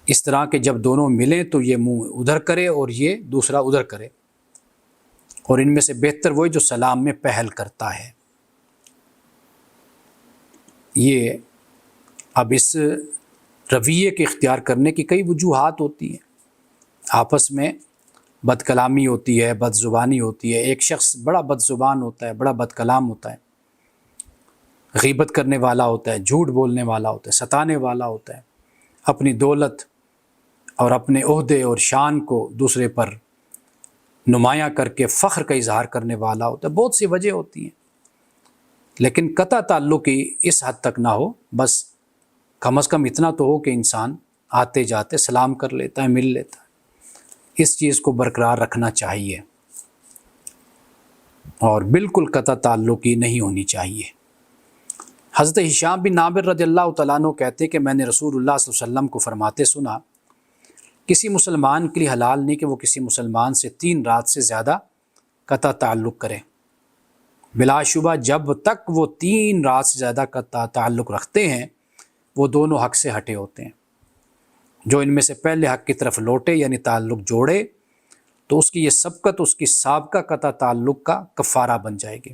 اس طرح کہ جب دونوں ملیں تو یہ منہ ادھر کرے اور یہ دوسرا ادھر کرے، اور ان میں سے بہتر وہی جو سلام میں پہل کرتا ہے۔ یہ اب اس رویے کے اختیار کرنے کی کئی وجوہات ہوتی ہیں، آپس میں بد کلامی ہوتی ہے، بد زبانی ہوتی ہے، ایک شخص بڑا بد زبان ہوتا ہے، بڑا بد کلام ہوتا ہے، غیبت کرنے والا ہوتا ہے، جھوٹ بولنے والا ہوتا ہے، ستانے والا ہوتا ہے، اپنی دولت اور اپنے عہدے اور شان کو دوسرے پر نمایاں کر کے فخر کا اظہار کرنے والا ہوتا ہے، بہت سی وجہ ہوتی ہیں، لیکن قطع تعلق کی اس حد تک نہ ہو، بس کم از کم اتنا تو ہو کہ انسان آتے جاتے سلام کر لیتا ہے، مل لیتا ہے، اس چیز کو برقرار رکھنا چاہیے، اور بالکل قطع تعلق کی نہیں ہونی چاہیے۔ حضرت ہشام بن عامر رضی اللہ تعالیٰ عنہ کہتے کہ میں نے رسول اللہ صلی اللہ علیہ وسلم کو فرماتے سنا، کسی مسلمان کے لیے حلال نہیں کہ وہ کسی مسلمان سے 3 رات سے زیادہ قطع تعلق کرے، بلا شبہ جب تک وہ 3 رات سے زیادہ کا تعلق رکھتے ہیں وہ دونوں حق سے ہٹے ہوتے ہیں۔ جو ان میں سے پہلے حق کی طرف لوٹے یعنی تعلق جوڑے تو اس کی یہ سبقت اس کی سابقہ قطع تعلق کا کفارہ بن جائے گی۔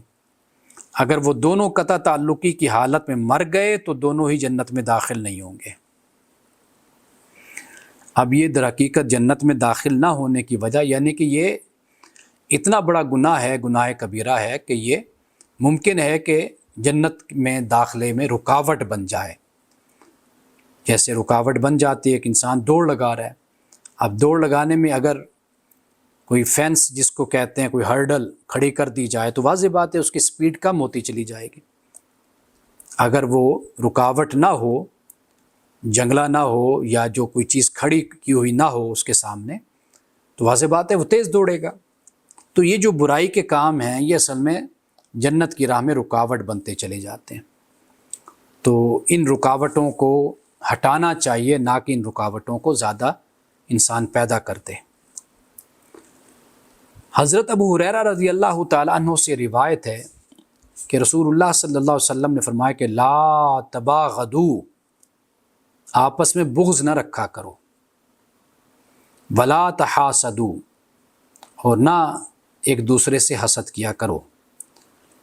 اگر وہ دونوں قطع تعلقی کی حالت میں مر گئے تو دونوں ہی جنت میں داخل نہیں ہوں گے۔ اب یہ در حقیقت جنت میں داخل نہ ہونے کی وجہ یعنی کہ یہ اتنا بڑا گناہ ہے، گناہ کبیرہ ہے کہ یہ ممکن ہے کہ جنت میں داخلے میں رکاوٹ بن جائے۔ جیسے رکاوٹ بن جاتی ہے کہ انسان دوڑ لگا رہا ہے، اب دوڑ لگانے میں اگر کوئی فینس جس کو کہتے ہیں کوئی ہرڈل کھڑی کر دی جائے تو واضح بات ہے اس کی سپیڈ کم ہوتی چلی جائے گی۔ اگر وہ رکاوٹ نہ ہو، جنگلہ نہ ہو یا جو کوئی چیز کھڑی کی ہوئی نہ ہو اس کے سامنے تو واضح بات ہے وہ تیز دوڑے گا۔ تو یہ جو برائی کے کام ہیں یہ اصل میں جنت کی راہ میں رکاوٹ بنتے چلے جاتے ہیں۔ تو ان رکاوٹوں کو ہٹانا چاہیے، نہ کہ ان رکاوٹوں کو زیادہ انسان پیدا کرتے۔ حضرت ابو ہریرہ رضی اللہ تعالیٰ عنہ سے روایت ہے کہ رسول اللہ صلی اللہ علیہ وسلم نے فرمایا کہ لا تباغضوا، آپس میں بغض نہ رکھا کرو، ولا تحاسدوا، اور نہ ایک دوسرے سے حسد کیا کرو،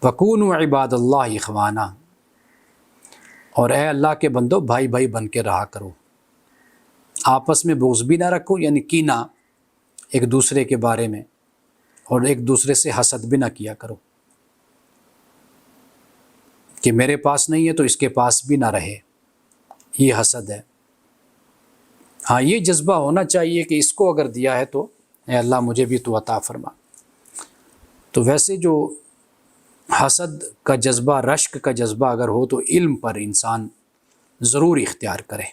وکونوا عباد اللہ اخوانا، اور اے اللہ کے بندو بھائی بھائی بن کے رہا کرو۔ آپس میں بغض بھی نہ رکھو یعنی کینہ ایک دوسرے کے بارے میں، اور ایک دوسرے سے حسد بھی نہ کیا کرو کہ میرے پاس نہیں ہے تو اس کے پاس بھی نہ رہے، یہ حسد ہے۔ ہاں یہ جذبہ ہونا چاہیے کہ اس کو اگر دیا ہے تو اے اللہ مجھے بھی تو عطا فرما۔ تو ویسے جو حسد کا جذبہ، رشک کا جذبہ اگر ہو تو علم پر انسان ضرور اختیار کرے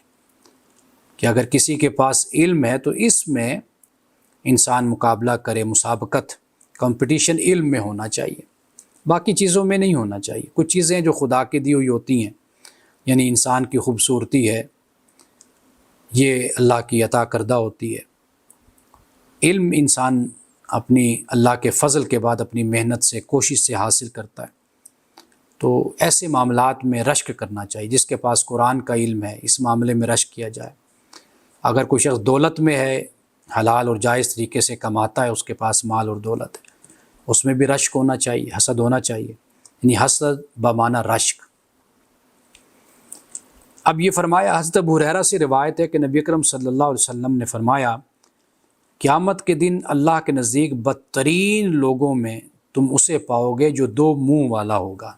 کہ اگر کسی کے پاس علم ہے تو اس میں انسان مقابلہ کرے، مسابقت، کمپٹیشن علم میں ہونا چاہیے، باقی چیزوں میں نہیں ہونا چاہیے۔ کچھ چیزیں جو خدا کی دی ہوئی ہوتی ہیں یعنی انسان کی خوبصورتی ہے، یہ اللہ کی عطا کردہ ہوتی ہے۔ علم انسان اپنی اللہ کے فضل کے بعد اپنی محنت سے، کوشش سے حاصل کرتا ہے۔ تو ایسے معاملات میں رشک کرنا چاہیے۔ جس کے پاس قرآن کا علم ہے اس معاملے میں رشک کیا جائے۔ اگر کوئی شخص دولت میں ہے، حلال اور جائز طریقے سے کماتا ہے، اس کے پاس مال اور دولت ہے، اس میں بھی رشک ہونا چاہیے، حسد ہونا چاہیے، یعنی حسد بمعنی رشک۔ اب یہ فرمایا، حضرت ابو ہریرہ سے روایت ہے کہ نبی اکرم صلی اللہ علیہ وسلم نے فرمایا قیامت کے دن اللہ کے نزدیک بدترین لوگوں میں تم اسے پاؤ گے جو 2 منہ والا ہوگا۔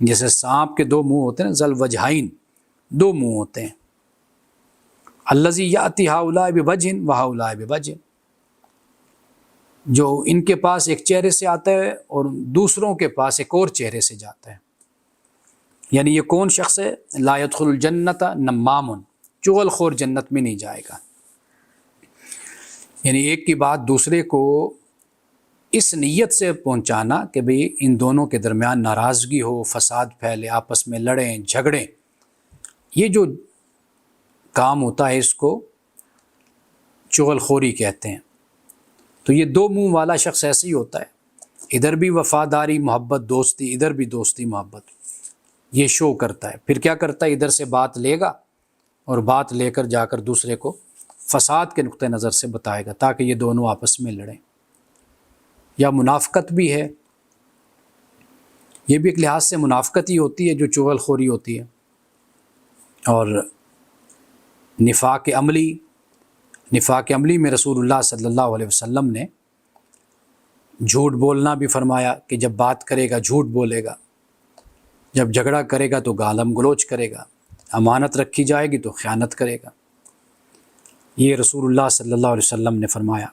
جیسے سانپ کے 2 منہ ہوتے ہیں نا، ذل وجہین، 2 منہ ہوتے ہیں۔ الذی یأتی ہؤلاء بوجہ وہؤلاء بوجہ، جو ان کے پاس ایک چہرے سے آتا ہے اور دوسروں کے پاس ایک اور چہرے سے جاتا ہے۔ یعنی یہ کون شخص ہے؟ لا يدخل الجنت نمام، چغل خور جنت میں نہیں جائے گا۔ یعنی ایک کی بات دوسرے کو اس نیت سے پہنچانا کہ بھئی ان دونوں کے درمیان ناراضگی ہو، فساد پھیلے، آپس میں لڑیں جھگڑیں، یہ جو کام ہوتا ہے اس کو چغل خوری کہتے ہیں۔ تو یہ 2 منہ والا شخص ایسے ہی ہوتا ہے، ادھر بھی وفاداری محبت دوستی، ادھر بھی دوستی محبت، یہ شو کرتا ہے۔ پھر کیا کرتا ہے؟ ادھر سے بات لے گا اور بات لے کر جا کر دوسرے کو فساد کے نقطہ نظر سے بتائے گا تاکہ یہ دونوں آپس میں لڑیں۔ یا منافقت بھی ہے، یہ بھی ایک لحاظ سے منافقت ہی ہوتی ہے جو چغل خوری ہوتی ہے۔ اور نفاق عملی میں رسول اللہ صلی اللہ علیہ وسلم نے جھوٹ بولنا بھی فرمایا کہ جب بات کرے گا جھوٹ بولے گا، جب جھگڑا کرے گا تو گالم گلوچ کرے گا، امانت رکھی جائے گی تو خیانت کرے گا، یہ رسول اللہ صلی اللہ علیہ وسلم نے فرمایا۔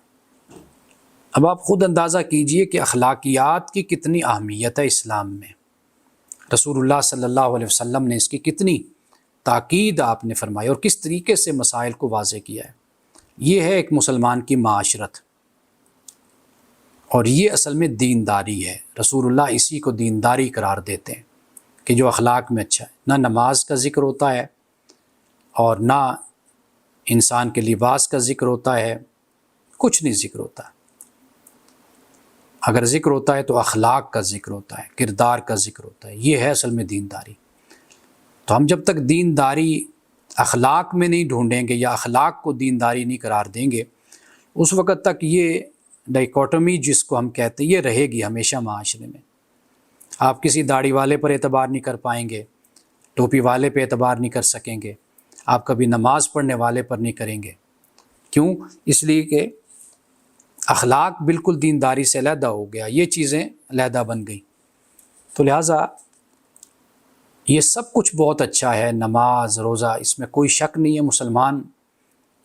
اب آپ خود اندازہ کیجئے کہ اخلاقیات کی کتنی اہمیت ہے اسلام میں، رسول اللہ صلی اللہ علیہ وسلم نے اس کی کتنی تاکید آپ نے فرمائی اور کس طریقے سے مسائل کو واضح کیا ہے۔ یہ ہے ایک مسلمان کی معاشرت، اور یہ اصل میں دینداری ہے۔ رسول اللہ اسی کو دینداری قرار دیتے ہیں کہ جو اخلاق میں اچھا ہے۔ نہ نماز کا ذکر ہوتا ہے اور نہ انسان کے لباس کا ذکر ہوتا ہے، کچھ نہیں ذکر ہوتا۔ اگر ذکر ہوتا ہے تو اخلاق کا ذکر ہوتا ہے، کردار کا ذکر ہوتا ہے، یہ ہے اصل میں دینداری۔ تو ہم جب تک دینداری اخلاق میں نہیں ڈھونڈیں گے یا اخلاق کو دینداری نہیں قرار دیں گے، اس وقت تک یہ ڈائیکوٹمی جس کو ہم کہتے ہیں یہ رہے گی ہمیشہ معاشرے میں۔ آپ کسی داڑھی والے پر اعتبار نہیں کر پائیں گے، ٹوپی والے پہ اعتبار نہیں کر سکیں گے، آپ کبھی نماز پڑھنے والے پر نہیں کریں گے۔ کیوں؟ اس لیے کہ اخلاق بالکل دینداری سے علیحدہ ہو گیا، یہ چیزیں علیحدہ بن گئی۔ تو لہٰذا یہ سب کچھ بہت اچھا ہے، نماز روزہ، اس میں کوئی شک نہیں ہے، مسلمان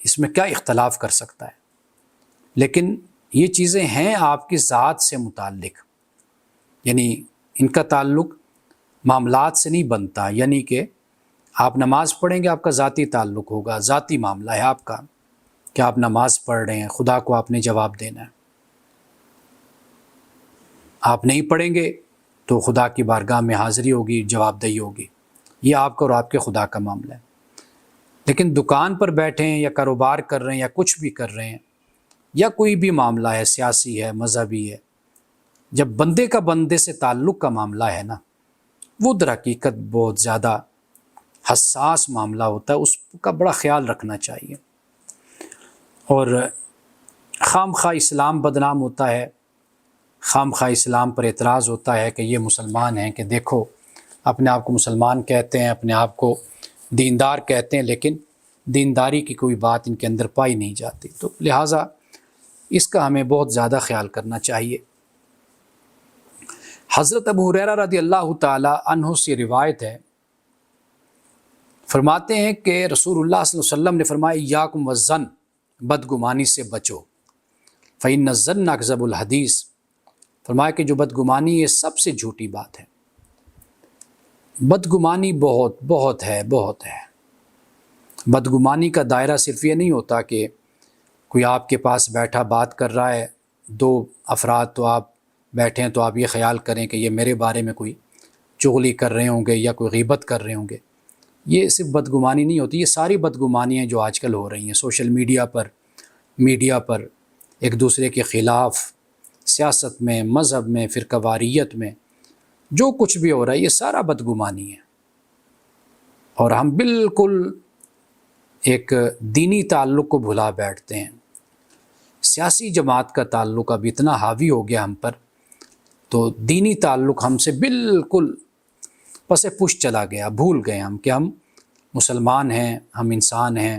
اس میں کیا اختلاف کر سکتا ہے، لیکن یہ چیزیں ہیں آپ کی ذات سے متعلق، یعنی ان کا تعلق معاملات سے نہیں بنتا، یعنی کہ آپ نماز پڑھیں گے آپ کا ذاتی تعلق ہوگا، ذاتی معاملہ ہے آپ کا کہ آپ نماز پڑھ رہے ہیں، خدا کو آپ نے جواب دینا ہے۔ آپ نہیں پڑھیں گے تو خدا کی بارگاہ میں حاضری ہوگی، جواب دہی ہوگی، یہ آپ کا اور آپ کے خدا کا معاملہ ہے۔ لیکن دکان پر بیٹھے ہیں یا کاروبار کر رہے ہیں یا کچھ بھی کر رہے ہیں یا کوئی بھی معاملہ ہے، سیاسی ہے، مذہبی ہے، جب بندے کا بندے سے تعلق کا معاملہ ہے نا، وہ در حقیقت بہت زیادہ حساس معاملہ ہوتا ہے، اس کا بڑا خیال رکھنا چاہیے۔ اور خام خواہ اسلام بدنام ہوتا ہے، خام خواہ اسلام پر اعتراض ہوتا ہے کہ یہ مسلمان ہیں، کہ دیکھو اپنے آپ کو مسلمان کہتے ہیں، اپنے آپ کو دیندار کہتے ہیں، لیکن دینداری کی کوئی بات ان کے اندر پائی نہیں جاتی۔ تو لہٰذا اس کا ہمیں بہت زیادہ خیال کرنا چاہیے۔ حضرت ابو ہریرہ رضی اللہ تعالی عنہ سے روایت ہے، فرماتے ہیں کہ رسول اللہ صلی اللہ علیہ وسلم نے فرمایا ایاکم والظن، بدگمانی سے بچو، فإن الظن اکذب الحدیث، فرمایا کہ جو بدگمانی ہے سب سے جھوٹی بات ہے۔ بدگمانی بہت بہت ہے، بہت ہے۔ بدگمانی کا دائرہ صرف یہ نہیں ہوتا کہ کوئی آپ کے پاس بیٹھا بات کر رہا ہے، دو افراد تو آپ بیٹھے ہیں تو آپ یہ خیال کریں کہ یہ میرے بارے میں کوئی چغلی کر رہے ہوں گے یا کوئی غیبت کر رہے ہوں گے۔ یہ صرف بدگمانی نہیں ہوتی، یہ ساری بدگمانیاں جو آج کل ہو رہی ہیں سوشل میڈیا پر ایک دوسرے کے خلاف، سیاست میں، مذہب میں، فرقہ واریت میں، جو کچھ بھی ہو رہا ہے یہ سارا بدگمانی ہے۔ اور ہم بالکل ایک دینی تعلق کو بھلا بیٹھتے ہیں، سیاسی جماعت کا تعلق اب اتنا حاوی ہو گیا ہم پر، تو دینی تعلق ہم سے بالکل پس پش چلا گیا، بھول گئے ہم کہ ہم مسلمان ہیں، ہم انسان ہیں،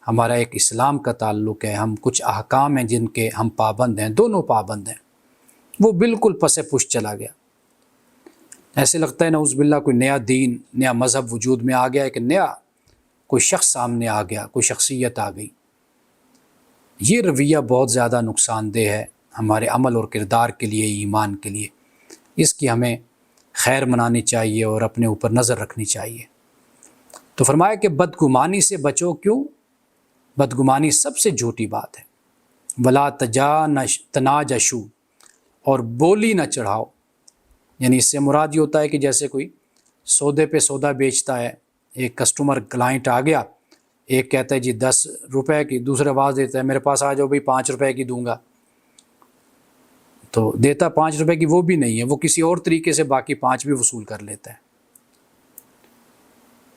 ہمارا ایک اسلام کا تعلق ہے، ہم کچھ احکام ہیں جن کے ہم پابند ہیں، دونوں پابند ہیں، وہ بالکل پس پش چلا گیا۔ ایسے لگتا ہے نعوذ باللہ کوئی نیا دین، نیا مذہب وجود میں آ گیا ہے، کہ نیا کوئی شخص سامنے آ گیا، کوئی شخصیت آ گئی۔ یہ رویہ بہت زیادہ نقصان دہ ہے ہمارے عمل اور کردار کے لیے، ایمان کے لیے۔ اس کی ہمیں خیر منانی چاہیے اور اپنے اوپر نظر رکھنی چاہیے۔ تو فرمایا کہ بدگمانی سے بچو، کیوں؟ بدگمانی سب سے جھوٹی بات ہے۔ ولا تناجشوا، اور بولی نہ چڑھاؤ، یعنی اس سے مراد یہ ہوتا ہے کہ جیسے کوئی سودے پہ سودا بیچتا ہے، ایک کسٹمر کلائنٹ آ گیا، ایک کہتا ہے جی 10 روپے کی، دوسرے آواز دیتا ہے میرے پاس آ جاؤ بھائی 5 روپے کی دوں گا، تو دیتا 5 روپے کی وہ بھی نہیں ہے، وہ کسی اور طریقے سے باقی 5 بھی وصول کر لیتا ہے۔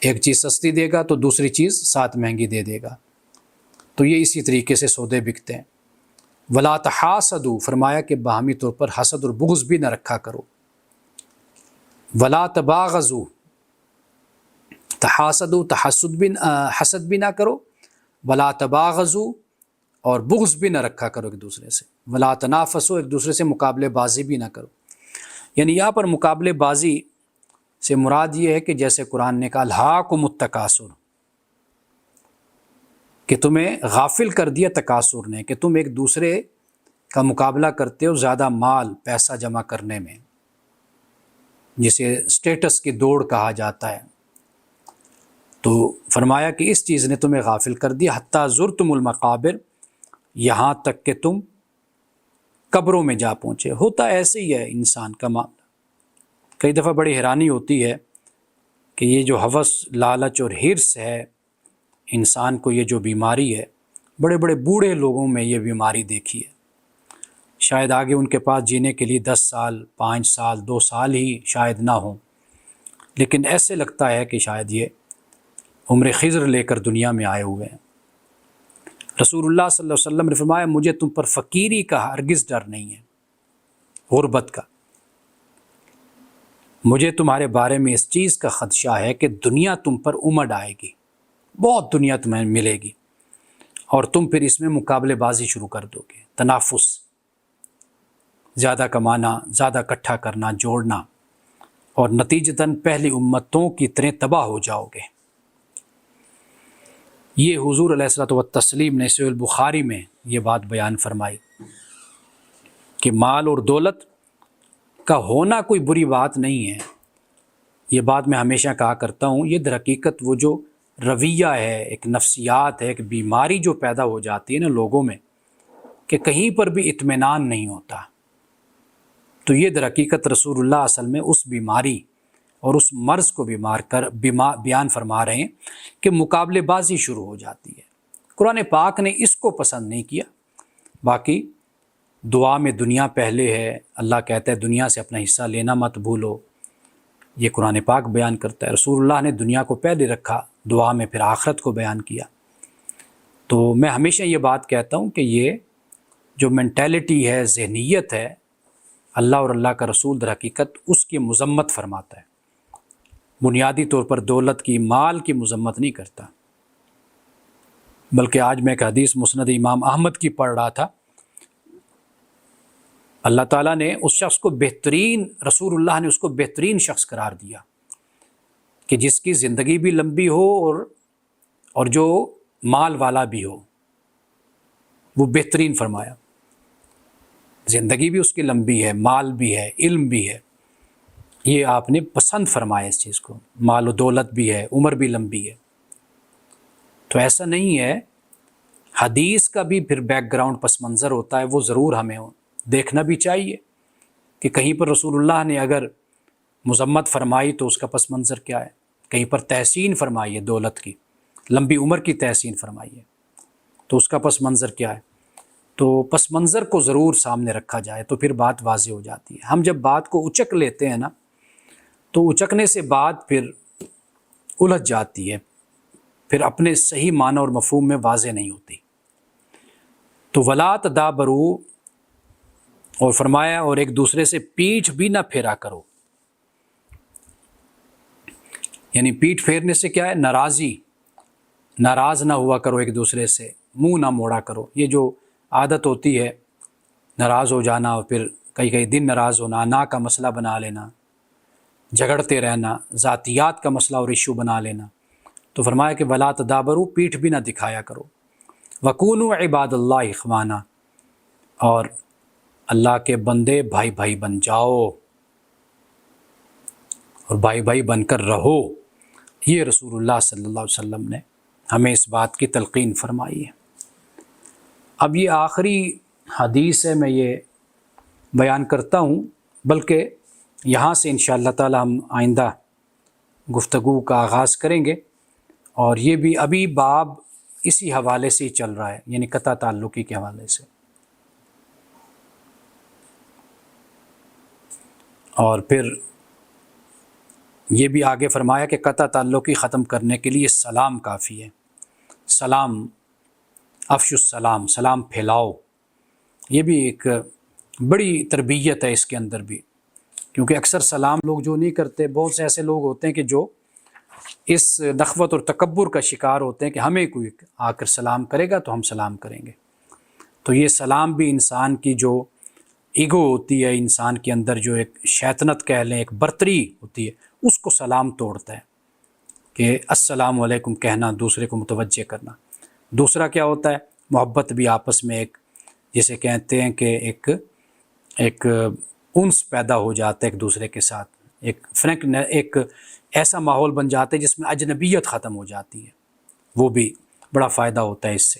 ایک چیز سستی دے گا تو دوسری چیز ساتھ مہنگی دے دے گا، تو یہ اسی طریقے سے سودے بکتے ہیں۔ ولا تحاسدوا، فرمایا کہ باہمی طور پر حسد اور بغض بھی نہ رکھا کرو۔ ولا تباغضوا، تحاسدوا، حسد بھی نہ کرو، ولا تباغضوا، اور بغض بھی نہ رکھا کرو ایک دوسرے سے، ولا تنافسوا، ایک دوسرے سے مقابلے بازی بھی نہ کرو۔ یعنی یہاں پر مقابلے بازی سے مراد یہ ہے کہ جیسے قرآن نے کہا الہاکم التکاثر، کہ تمہیں غافل کر دیا تکاثر نے، کہ تم ایک دوسرے کا مقابلہ کرتے ہو زیادہ مال پیسہ جمع کرنے میں، جسے اسٹیٹس کی دوڑ کہا جاتا ہے۔ تو فرمایا کہ اس چیز نے تمہیں غافل کر دیا، حتیٰ زرتم المقابر، یہاں تک کہ تم قبروں میں جا پہنچے۔ ہوتا ایسے ہی ہے انسان کا معاملہ۔ کئی دفعہ بڑی حیرانی ہوتی ہے کہ یہ جو ہوس، لالچ اور حرص ہے انسان کو، یہ جو بیماری ہے، بڑے بڑے بوڑھے لوگوں میں یہ بیماری دیکھی ہے، شاید آگے ان کے پاس جینے کے لیے 10 سال 5 سال 2 سال ہی شاید نہ ہوں، لیکن ایسے لگتا ہے کہ شاید یہ عمر خضر لے کر دنیا میں آئے ہوئے ہیں۔ رسول اللہ صلی اللہ علیہ وسلم نے فرمایا مجھے تم پر فقیری کا ہرگز ڈر نہیں ہے، غربت کا۔ مجھے تمہارے بارے میں اس چیز کا خدشہ ہے کہ دنیا تم پر امڑ آئے گی، بہت دنیا تمہیں ملے گی، اور تم پھر اس میں مقابلے بازی شروع کر دو گے، تنافس، زیادہ کمانا، زیادہ اکٹھا کرنا، جوڑنا، اور نتیجتاً پہلی امتوں کی طرح تباہ ہو جاؤ گے۔ یہ حضور علیہ الصلوۃ والتسلیم نے صحیح البخاری میں یہ بات بیان فرمائی کہ مال اور دولت کا ہونا کوئی بری بات نہیں ہے۔ یہ بات میں ہمیشہ کہا کرتا ہوں، یہ در حقیقت وہ جو رویہ ہے، ایک نفسیات ہے، ایک بیماری جو پیدا ہو جاتی ہے نا لوگوں میں، کہ کہیں پر بھی اطمینان نہیں ہوتا، تو یہ در حقیقت رسول اللہ اصل میں اس بیماری اور اس مرض کو بیان فرما رہے ہیں کہ مقابلے بازی شروع ہو جاتی ہے۔ قرآن پاک نے اس کو پسند نہیں کیا۔ باقی دعا میں دنیا پہلے ہے، اللہ کہتا ہے دنیا سے اپنا حصہ لینا مت بھولو، یہ قرآن پاک بیان کرتا ہے۔ رسول اللہ نے دنیا کو پہلے رکھا، دعا میں پھر آخرت کو بیان کیا۔ تو میں ہمیشہ یہ بات کہتا ہوں کہ یہ جو مینٹیلٹی ہے، ذہنیت ہے، اللہ اور اللہ کا رسول در حقیقت اس کی مذمت فرماتا ہے، بنیادی طور پر دولت کی، مال کی مذمت نہیں کرتا۔ بلکہ آج میں ایک حدیث مسند امام احمد کی پڑھ رہا تھا، اللہ تعالیٰ نے اس شخص کو بہترین، رسول اللہ نے اس کو بہترین شخص قرار دیا کہ جس کی زندگی بھی لمبی ہو اور جو مال والا بھی ہو، وہ بہترین فرمایا۔ زندگی بھی اس کی لمبی ہے، مال بھی ہے، علم بھی ہے، یہ آپ نے پسند فرمایا اس چیز کو، مال و دولت بھی ہے، عمر بھی لمبی ہے۔ تو ایسا نہیں ہے، حدیث کا بھی پھر بیک گراؤنڈ پس منظر ہوتا ہے، وہ ضرور ہمیں دیکھنا بھی چاہیے کہ کہیں پر رسول اللہ نے اگر مذمت فرمائی تو اس کا پس منظر کیا ہے، کہیں پر تحسین فرمائی ہے، دولت کی، لمبی عمر کی تحسین فرمائی ہے، تو اس کا پس منظر کیا ہے۔ تو پس منظر کو ضرور سامنے رکھا جائے تو پھر بات واضح ہو جاتی ہے۔ ہم جب بات کو اچک لیتے ہیں نا، تو اچکنے سے بات پھر الجھ جاتی ہے، پھر اپنے صحیح معنی اور مفہوم میں واضح نہیں ہوتی۔ تو ولا تدابرو، اور فرمایا اور ایک دوسرے سے پیٹھ بھی نہ پھیرا کرو، یعنی پیٹھ پھیرنے سے کیا ہے، ناراض نہ ہوا کرو ایک دوسرے سے، منہ نہ موڑا کرو۔ یہ جو عادت ہوتی ہے ناراض ہو جانا، اور پھر کئی دن ناراض ہونا، نا کا مسئلہ بنا لینا، جھگڑتے رہنا، ذاتیات کا مسئلہ اور ایشو بنا لینا، تو فرمایا کہ ولا تدابرو، پیٹھ بھی نہ دکھایا کرو، وکونوا عباد اللہ اخوانا، اور اللہ کے بندے بھائی بھائی بن جاؤ، اور بھائی بھائی بن کر رہو۔ یہ رسول اللہ صلی اللہ علیہ وسلم نے ہمیں اس بات کی تلقین فرمائی ہے۔ اب یہ آخری حدیث ہے، میں یہ بیان کرتا ہوں، بلکہ یہاں سے انشاءاللہ تعالی ہم آئندہ گفتگو کا آغاز کریں گے، اور یہ بھی ابھی باب اسی حوالے سے ہی چل رہا ہے، یعنی قطع تعلقی کے حوالے سے۔ اور پھر یہ بھی آگے فرمایا کہ قطع تعلقی ختم کرنے کے لیے سلام کافی ہے، سلام، افش السلام، سلام پھیلاؤ۔ یہ بھی ایک بڑی تربیت ہے اس کے اندر بھی، کیونکہ اکثر سلام لوگ جو نہیں کرتے، بہت سے ایسے لوگ ہوتے ہیں کہ جو اس نخوت اور تکبر کا شکار ہوتے ہیں کہ ہمیں کوئی آ کر سلام کرے گا تو ہم سلام کریں گے۔ تو یہ سلام بھی انسان کی جو ایگو ہوتی ہے، انسان کے اندر جو ایک شیطنت کہہ لیں، ایک برتری ہوتی ہے، اس کو سلام توڑتا ہے کہ السلام علیکم کہنا، دوسرے کو متوجہ کرنا۔ دوسرا کیا ہوتا ہے، محبت بھی آپس میں، ایک جسے کہتے ہیں کہ ایک انس پیدا ہو جاتا ہے ایک دوسرے کے ساتھ، ایک ایسا ماحول بن جاتا ہے جس میں اجنبیت ختم ہو جاتی ہے، وہ بھی بڑا فائدہ ہوتا ہے اس سے۔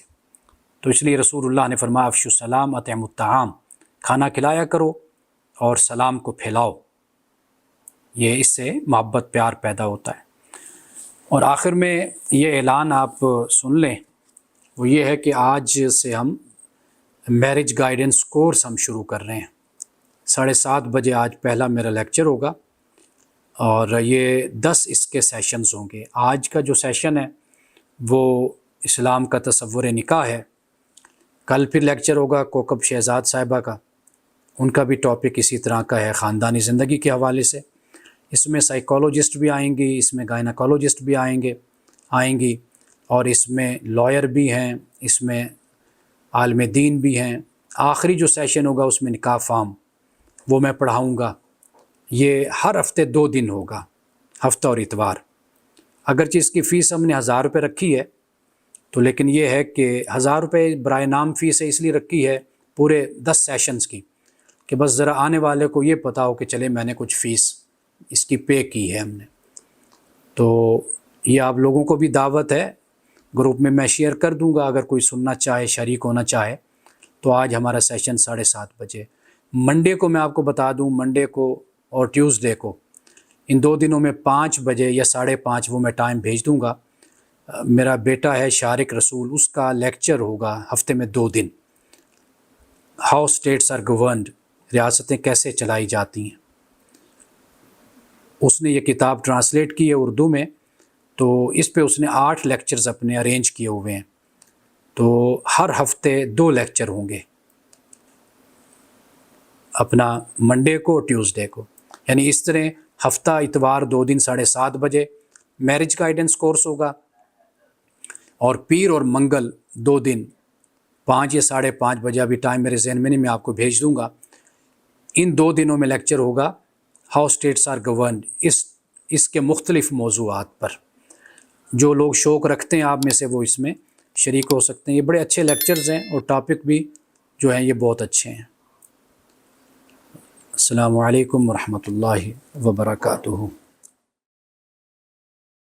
تو اس لیے رسول اللہ نے فرمایا افشوا السلام اطعموا الطعام، کھانا کھلایا کرو اور سلام کو پھیلاؤ، یہ اس سے محبت پیار پیدا ہوتا ہے۔ اور آخر میں یہ اعلان آپ سن لیں، وہ یہ ہے کہ آج سے ہم میرج گائیڈنس کورس ہم شروع کر رہے ہیں. 7:30 بجے آج پہلا میرا لیکچر ہوگا اور یہ 10 اس کے سیشنز ہوں گے. آج کا جو سیشن ہے وہ اسلام کا تصور نکاح ہے. کل پھر لیکچر ہوگا کوکب شہزاد صاحبہ کا، ان کا بھی ٹاپک اسی طرح کا ہے خاندانی زندگی کے حوالے سے. اس میں سائیکالوجسٹ بھی آئیں گی، اس میں گائناکالوجسٹ بھی آئیں گی، اور اس میں لائر بھی ہیں، اس میں عالم دین بھی ہیں. آخری جو سیشن ہوگا اس میں نکاح فام، وہ میں پڑھاؤں گا. یہ ہر ہفتے 2 دن ہوگا، ہفتہ اور اتوار. اگرچہ اس کی فیس ہم نے 1000 روپے رکھی ہے، تو لیکن یہ ہے کہ 1000 روپے برائے نام فیس ہے، اس لیے رکھی ہے پورے 10 سیشنز کی، کہ بس ذرا آنے والے کو یہ پتہ ہو کہ چلے میں نے کچھ فیس اس کی پے کی ہے ہم نے. تو یہ آپ لوگوں کو بھی دعوت ہے، گروپ میں شیئر کر دوں گا، اگر کوئی سننا چاہے، شریک ہونا چاہے. تو آج ہمارا سیشن 7:30 بجے. منڈے کو میں آپ کو بتا دوں، منڈے کو اور ٹیوزڈے کو، ان 2 دنوں میں 5 بجے یا 5:30 وہ میں ٹائم بھیج دوں گا. میرا بیٹا ہے شارق رسول، اس کا لیکچر ہوگا ہفتے میں 2 دن، ہاؤ اسٹیٹس آر گورنڈ، ریاستیں کیسے چلائی جاتی ہیں. اس نے یہ کتاب ٹرانسلیٹ کی ہے اردو میں، تو اس پہ اس نے 8 لیکچرز اپنے ارینج کیے ہوئے ہیں. تو ہر ہفتے 2 لیکچر ہوں گے، اپنا منڈے کو اور ٹیوزڈے کو. یعنی اس طرح ہفتہ اتوار 2 دن 7:30 بجے میرج گائیڈنس کورس ہوگا، اور پیر اور منگل 2 دن 5 یا 5:30 بجے، ابھی ٹائم میرے ذہن میں نہیں، میں آپ کو بھیج دوں گا. ان 2 دنوں میں لیکچر ہوگا ہاؤ اسٹیٹس آر گورنڈ، اس کے مختلف موضوعات پر. جو لوگ شوق رکھتے ہیں آپ میں سے وہ اس میں شریک ہو سکتے ہیں. یہ بڑے اچھے لیکچرز ہیں اور ٹاپک بھی جو ہیں یہ بہت اچھے ہیں. السلام علیکم ورحمۃ اللہ وبرکاتہ.